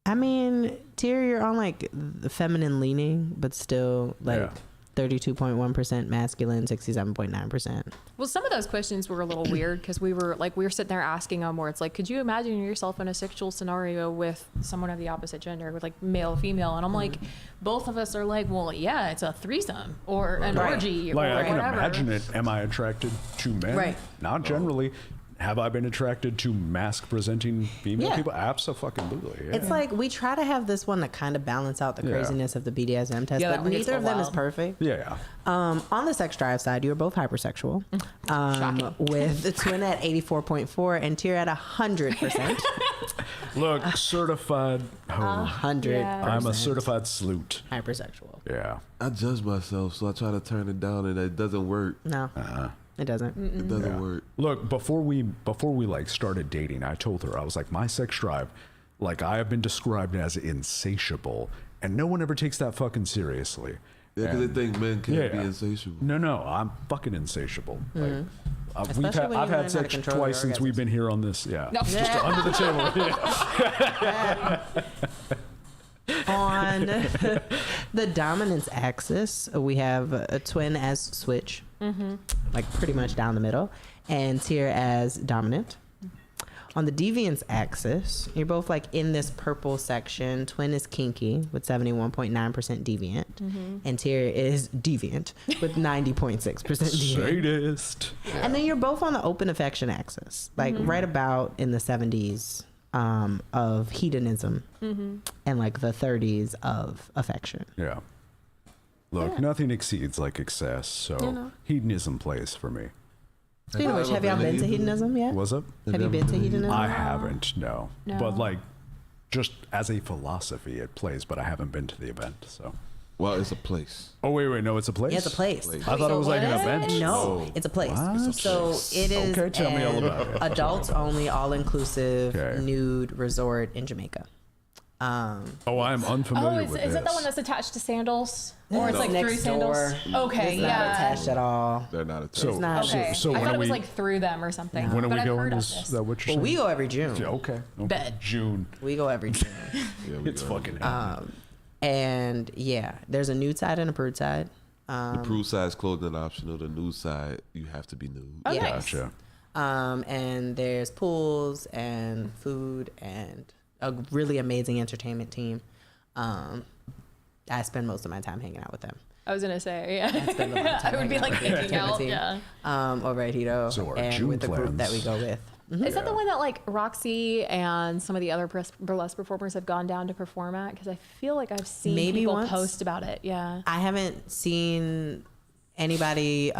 I mean, Tyr, you're on like the feminine leaning, but still like 32.1% masculine, 67.9%. Well, some of those questions were a little weird because we were sitting there asking them where it's like, could you imagine yourself in a sexual scenario with someone of the opposite gender, with like male, female? And I'm like, both of us are like, well, yeah, it's a threesome or an orgy or Like, I can whatever. imagine it. Am I attracted to men? Right. Not generally. Have I been attracted to mask-presenting female Yeah. people? Absolutely. Yeah. It's like we try to have this one to kind of balance out the Yeah. craziness of the BDSM test, Yeah, that but one gets neither of them is wild. perfect. Yeah. On the sex drive side, you are both hypersexual, Shocking. with the twin at 84.4 and Tyr at 100%. Look, certified. Oh, 100%. Yeah. I'm a certified sleut. hypersexual. Yeah. I judge myself, so I try to turn it down, and it doesn't work. No, it doesn't. It doesn't work. Look, before we like started dating, I told her, I was like, my sex drive, like I have been described as insatiable, and no one ever takes that fucking seriously. Yeah, because And- they think men can't be Yeah. insatiable. No, I'm fucking insatiable. Like, Especially when you I've learn how had to sex control your twice since we've orgasms. been here on this. Yeah, No. just under the table. Yeah. On the dominance axis, we have a twin as switch, like pretty much down the middle, and Tyr as dominant. On the deviance axis, you're both like in this purple section. Twin is kinky with 71.9% deviant, and Tyr is deviant with 90.6% deviant. Sadist. And then you're both on the open affection axis, like right about in the 70s of hedonism and like the 30s of affection. Yeah. Look, nothing exceeds like excess, so hedonism plays for me. Speaking of which, have y'all been to hedonism yet? What's up? Have you been to hedonism? I haven't, no. No. But like, just as a philosophy, it plays, but I haven't been to the event, so. Well, it's a place. Oh, wait, no, it's a place? Yeah, it's a place. I thought it was like an event. No, it's a place. What? So it is Okay, tell me all an about it. adults only, all-inclusive Okay. nude resort in Jamaica. Oh, I'm unfamiliar is with that the this. one that's attached to sandals? Or it's No. like Next through sandals? door. Okay, It's not yeah. attached at all. They're not attached. So, not- so, Okay. so I when thought are it was we, like through them or something. when are but we I've going? heard of Is this. that what you're Well, we saying? go every June. Yeah, okay. Bet. June. We go every June. Yeah, we It's go. fucking And yeah, there's a nude side and a prude side. The prude side is clothing optional. The nude side, you have to be nude. Oh, Yeah. nice. Gotcha. And there's pools and food and a really amazing entertainment team. I spend most of my time hanging out with them. I was gonna say, yeah. spend a lot of time I would be hanging out like with the thinking out, entertainment yeah. Over at Hito So our and June with the group that we plans. go with. Is that the one that like Roxy and some of the other burlesque performers have gone down to perform at? Because I feel like I've seen Maybe people once. post about it. Yeah. I haven't seen anybody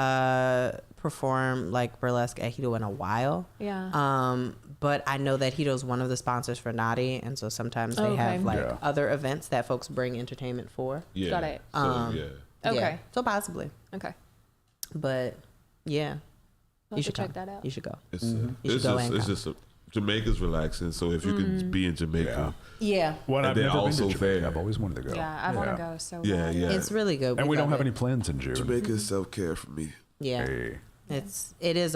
perform like burlesque at Hito in a while. Yeah. But I know that Hito's one of the sponsors for Naughty, and so sometimes they Okay. have like Yeah. other events that folks bring entertainment for. Yeah. Got it. So, yeah. Okay. Yeah, so possibly, Okay. but yeah, I'll you have should to check come. that out. You should go. It's, You should it's go just, and it's come. just Jamaica's relaxing. So if you can be in Jamaica, Yeah, Well, And I've then never been also to Jamaica. there. I've always wanted to go. Yeah, I want to go so yeah, bad. yeah. it's really good. And we don't love have it. any plans in June. Jamaica is self care for me. Yeah, Hey. it is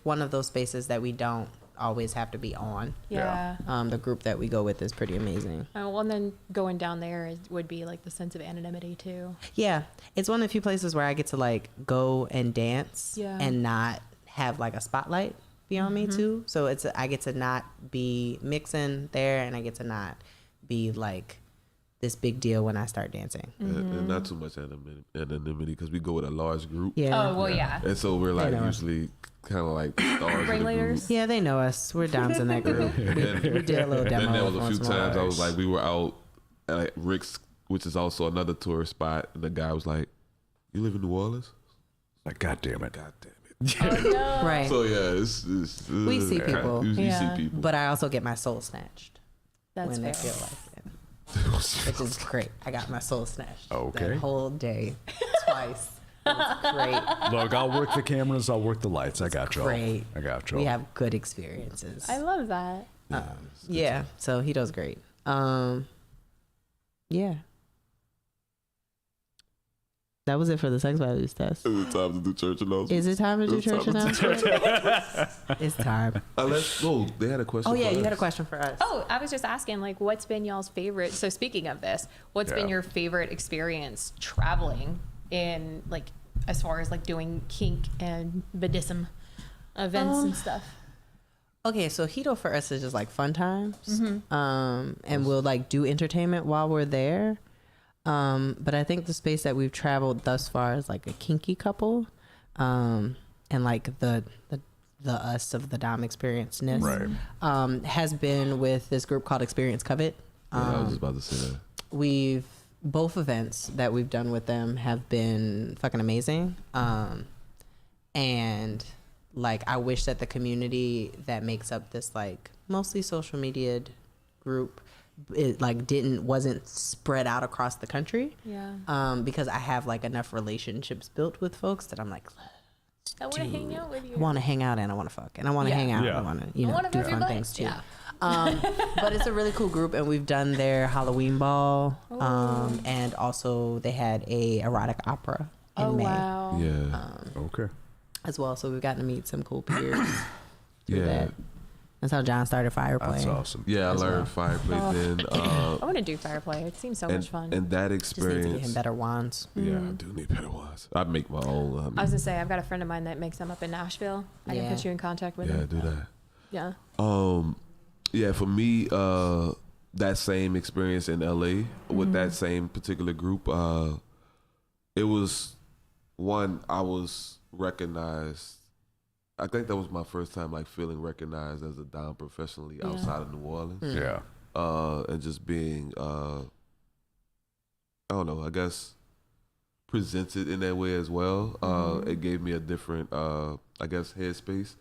one of those spaces that we don't always have to be on. Yeah. The group that we go with is pretty amazing. Well, and then going down there would be like the sense of anonymity too. Yeah, it's one of the few places where I get to like go and dance Yeah. and not have like a spotlight be on me too. So I get to not be mixing there, and I get to not be like this big deal when I start dancing. And not too much anonymity because we go with a large group. Yeah. Oh well, yeah. And so we're like know. usually kind of like stars of the group. Ringleaders. Yeah, they know us. We're downs in that group. we did a little demo. Then there was a once few in a while. times I was like, we were out at like Rick's, which is also another tourist spot, and the guy was like, "You live in New Orleans?" Like, God damn it. God damn it. Oh, no. Right. So yeah, it's We see people. You Yeah. see people. But I also get my soul snatched. That's when fair. they feel like it. Which is great. I got my soul snatched Okay. that whole day twice. It was great. Look, I'll work the cameras. I'll work the lights. I got y'all. Great. I got y'all. We have good experiences. I love that. Yeah, so he does great. Yeah. That was it for the sex values test. Is it time to do church announcements? Is it time to do It's time church to do announcements? It's time. Let's go. They had a question. Oh yeah, for you had a us. question for us. Oh, I was just asking, like, what's been y'all's favorite? So speaking of this, what's been Yeah. your favorite experience traveling in, like, as far as like doing kink and Buddhism events and stuff? Okay, so Hito for us is just like fun times. And we'll like do entertainment while we're there. But I think the space that we've traveled thus far is like a kinky couple. And like the us of the Dom experience-ness, Right. has been with this group called Experience Covet. Yeah, I was just about to say that. Both events that we've done with them have been fucking amazing. And like, I wish that the community that makes up this like mostly social media group, it like wasn't spread out across the country. Yeah. Because I have like enough relationships built with folks that I'm like, I want to hang out with you. I want to hang out and I want to fuck and I want to Yeah. hang out. Yeah. I want to, you I know, wanna do move your fun butt. things too. Yeah. But it's a really cool group, and we've done their Halloween ball, and also they had a erotic opera in May Wow. Yeah. Okay. as well. So we've gotten to meet some cool peers. through Yeah. that. That's how John started fire That's playing. awesome. Yeah, I As learned well. fire play then. I want to do fire play. It seems so much fun. And that Just need to get him experience. better wands. Yeah, I do need better ones. I'd make my own. I was gonna say, I've got a friend of mine that makes them up in Nashville. I can Yeah. put you in contact with yeah, him. do that. Yeah. Yeah, for me, that same experience in LA with that same particular group, it was one I was recognized. I think that was my first time like feeling recognized as a dom professionally Yeah. outside of New Orleans. Yeah. And just being, I don't know, I guess presented in that way as well. It gave me a different, I guess, headspace.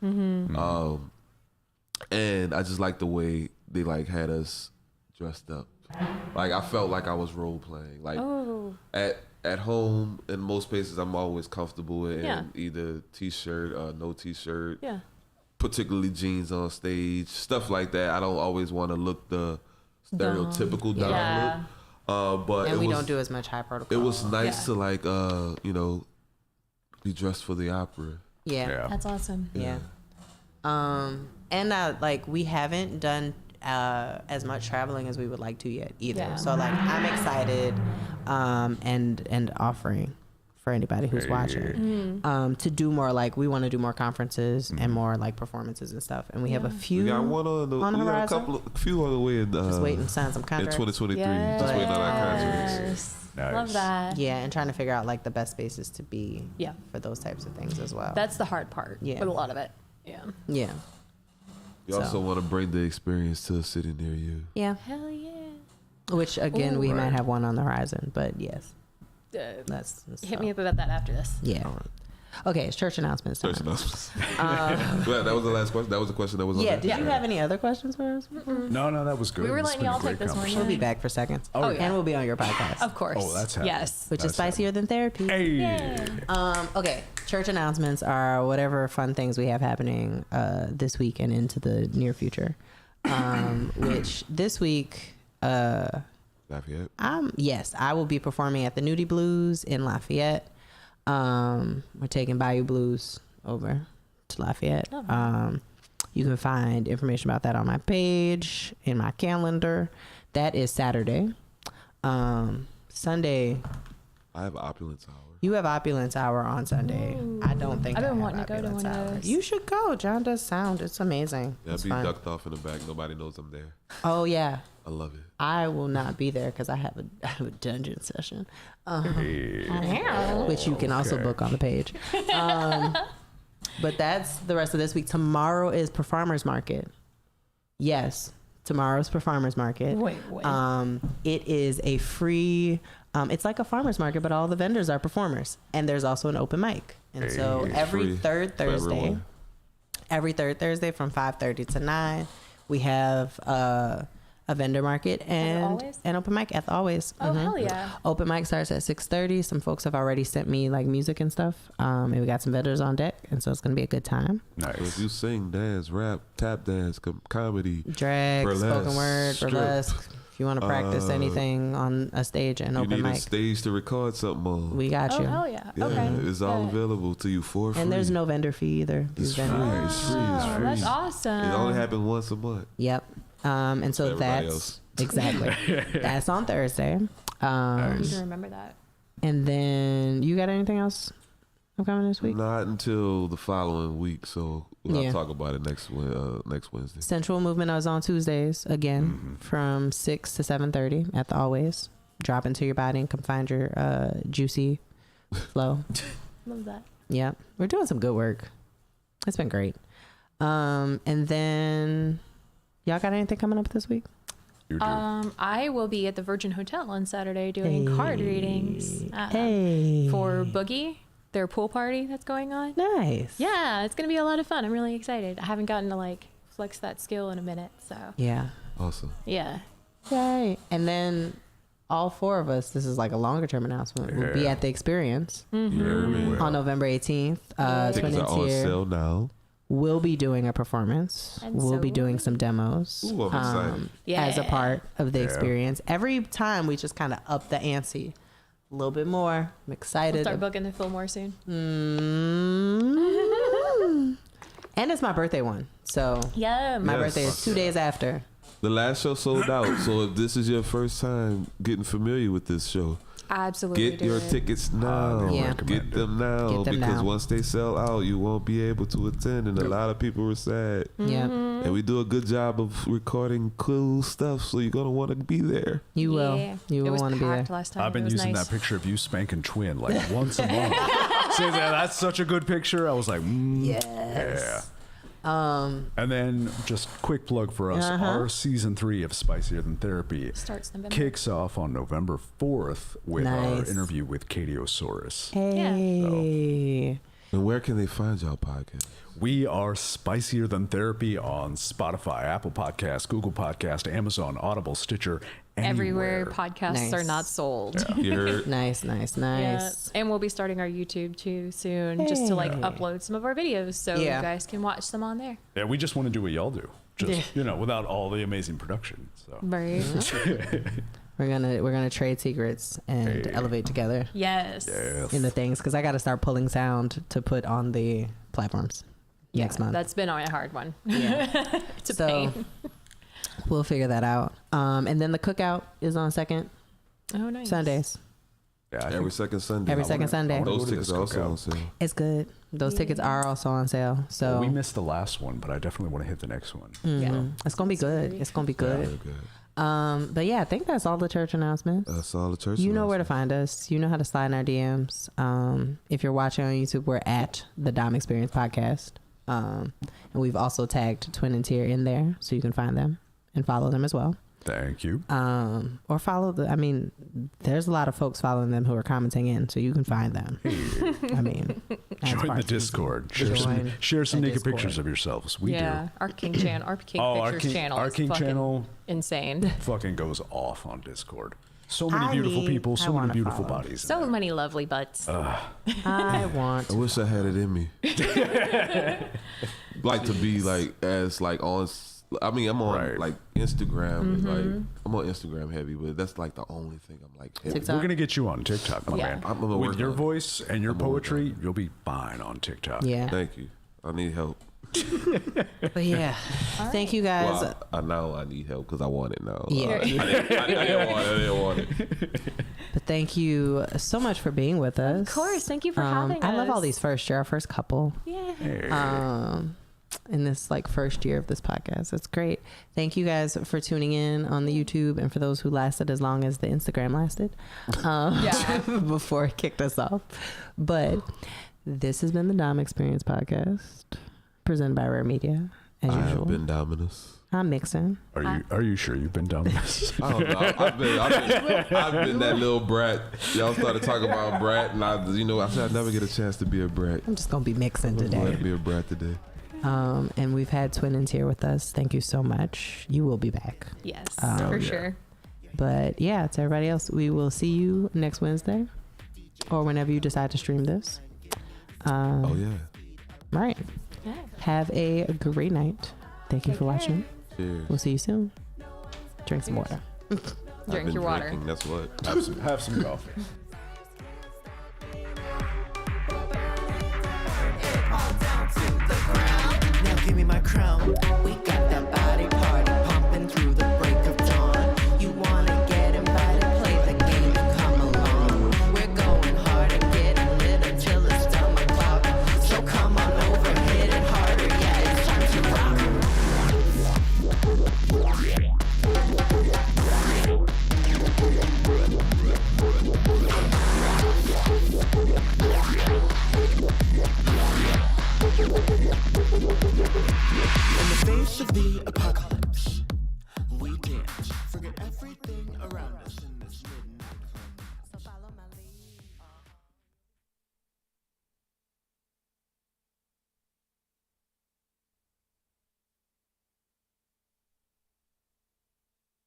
And I just like the way they like had us dressed up. Like I felt like I was role playing. Like at home in most places I'm always comfortable in Yeah. either t-shirt or no t-shirt. Yeah. Particularly jeans on stage, stuff like that. I don't always want to look the stereotypical dom Yeah. look. But And it we was, don't do as much high protocol. it was nice Yeah. to like be dressed for the opera. Yeah. Yeah. That's awesome. Yeah. And like we haven't done as much traveling as we would like to yet either. Yeah. So like I'm excited and offering for anybody who's watching to do more, like we want to do more conferences and more like performances and stuff. And we have a few We got one on the on the we got a horizon. few on the way in Just waiting to sign some in contracts. 2023. Just waiting on our contracts. Yes. Nice. Love that. Yeah, and trying to figure out like the best spaces to be Yeah. for those types of things as well. That's the hard part Yeah. with a lot of it. Yeah. yeah. You also So. want to bring the experience to a city near you. Yeah. Hell yeah. Which again, Ooh. we might Right. have one on the horizon, but yes, Hit that's me up about that after this. Yeah. Okay, it's church announcements time. Church announcements. Well, that was the last question. That was the question that was on Yeah, there. did you have any other questions for us? No, that was good. We were It's letting been a y'all great take this one. conversation. We'll be back for seconds. Oh, yeah. And we'll be on your podcast, Of course. Oh, that's happening. Yes. which is That's spicier than therapy. Hey. Okay, church announcements are whatever fun things we have happening this week and into the near future. Which this week, Lafayette. yes, I will be performing at the Nudie Blues in Lafayette. We're taking Bayou Blues over to Lafayette. You can find information about that on my page, in my calendar. That is Saturday. Sunday, I have opulence hour. you have Opulence Hour on Sunday. I don't think I've I been have wanting to go to Opulence one of Hour. those. You should go. John does sound. It's amazing. Yeah, I'll It's be fun. ducked off in the back. Nobody knows I'm there. Oh yeah. I love it. I will not be there because I have a dungeon session, Hey. which you can also book on the page. But that's the rest of this week. Tomorrow is Performers Market. Yes, tomorrow's Performers Market. Wait. It is a free. It's like a farmers market, but all the vendors are performers, and there's also an open mic. And so It's every free third for Thursday, everyone. from 5:30 to 9, we have a vendor market and Always? an open mic at the Always. Oh, hell yeah. Open mic starts at 6:30. Some folks have already sent me like music and stuff. And we got some vendors on deck, and so it's gonna be a good time. So if Nice. you sing, dance, rap, tap dance, comedy, Drag, burlesque, spoken word, strip, burlesque. If you want to practice anything on a stage and you open need a mic, stage to record something on. we got Oh, you. hell yeah. Yeah, Okay. it's all Good. available to you for free. And there's no vendor fee either. It's These free. vendors. It's free. It's Oh, free. that's awesome. It only happened once a month. Yep. And so Everybody that's else. exactly that's on Thursday. You can remember that. And then you got anything else upcoming this week? Not until the following week, so we'll Yeah. talk about it next Wednesday. Central Movement is on Tuesdays again from 6 to 7:30 at the Always. Drop into your body and come find your juicy flow. Love that. Yep. We're doing some good work. It's been great. And then y'all got anything coming up this week? You do. I will be at the Virgin Hotel on Saturday doing card readings Hey. for Boogie, their pool party that's going on. Nice. Yeah, it's gonna be a lot of fun. I'm really excited. I haven't gotten to like flex that skill in a minute, so Yeah. Awesome. yeah. Yay. And then all four of us, this is like a longer term announcement, will be Yeah. at the Experience Mm-hmm. on November 18th. Twin Tickets and are on Tier sale now. will be doing a performance. And We'll so be doing will some demos Ooh, I'm excited. as a Yeah. part of the Yeah. Experience. Every time we just kind of up the ante a little bit more. I'm We'll excited. start booking the Fillmore soon. Mm. And it's my birthday one. So Yeah. my Yes. birthday is 2 days after. The last show sold out, so if this is your first time getting familiar with this show, Absolutely. get your dude. tickets now. Yeah. Get them now, Get them because now. once they sell out, you won't be able to attend, and a lot of people were sad. Yeah. And we do a good job of recording cool stuff, so you're gonna want to be there. You will. Yeah. You It will was want to be there. packed last time. I've been It was using nice. that picture of you spanking twin like once a month. So that's such a good picture. I was like, Yes. yeah. And then just quick plug for us. Our season 3 of Spicier Than Therapy Starts November. kicks off on November 4th with our Nice. interview with Katiosaurus. Hey. And where can they find y'all podcast? We are Spicier Than Therapy on Spotify, Apple Podcasts, Google Podcast, Amazon, Audible, Stitcher, Everywhere anywhere. podcasts are Nice. not sold. You heard? Nice, nice, Yeah. nice. And we'll be starting our YouTube too soon, just to like Hey. upload some of our videos so Yeah. you guys can watch them on there. Yeah, we just want to do what y'all do. Just, without all the amazing production. So Right. We're gonna trade secrets and elevate together Yes. in the things because I got to start pulling sound to put on the platforms next month. That's been a hard one. Yeah. It's a So pain. we'll figure that out. And then the cookout is on second Oh, nice. Sundays. yeah, I Every think second Sunday. Every second Sunday. wanna Those go to tickets this are also cookout. on sale. It's good. Those tickets are also on sale. So we missed the last one, but I definitely want to hit the next one. Yeah. it's gonna be good. great. It's gonna be Very good. good. But yeah, I think that's all the church announcements. That's all the church. You know where to announcements. find us. You know how to slide in our DMs. If you're watching on YouTube, we're at the Dom Experience Podcast. And we've also tagged Twin and Tier in there, so you can find them and follow them as well. Thank you. Or follow there's a lot of folks following them who are commenting in, so you can find them. I mean, that's Join the far- Discord. Share Join some the naked Discord. pictures of yourselves. We Yeah. Our King channel, our King Oh, Pictures channel. our is King fucking channel insane. fucking goes off on Discord. So many I beautiful need- people, I so many wanna beautiful follow. bodies. in So there. many lovely butts. I want. I wish I had it in me. Like to be like as like on. I mean, I'm on Right. like Instagram. And, like I'm on Instagram heavy, but that's like the only thing I'm like. Heavy. TikTok? We're gonna get you on TikTok, my Yeah. man. I'm gonna With work your on it. voice and your I'm gonna work poetry, you'll be fine on TikTok. Yeah. Thank you. I need help. But yeah. Thank you guys. Well, I know I need help because I want it now. Yeah. I didn't want it. But thank you so much for being with us. Of course. Thank you for having us. I love all these first. You're our first couple. Yeah. In this like first year of this podcast. It's great. Thank you guys for tuning in on the YouTube and for those who lasted as long as the Instagram lasted before it kicked us off. But this has been the Dom Experience Podcast presented by R.A.R.E Media as I usual. have been Dominus. I'm Mixon. Are you sure you've been down this? I don't know. I've been that little brat. Y'all started talking about brat, and I said I'd never get a chance to be a brat. I'm just gonna be mixing I'm glad today. to be a brat today. And we've had Twinins here with us. Thank you so much. You will be back. Yes, Oh, for yeah. sure. But yeah, to everybody else, we will see you next Wednesday or whenever you decide to stream this. Oh yeah. Right. Yeah. Have a great night. Thank you Take for care. watching. Cheers. We'll see you soon. Drink some water. I've Drink been your water. drinking, that's what. Have some coffee. Now give me my crown. We got that body party pumping through the break of dawn. You wanna get invited, play the game and come along. We're going hard and getting lit until it's done my clock. So come on over, hit it harder, yeah, it's time to rock. In the face of the apocalypse,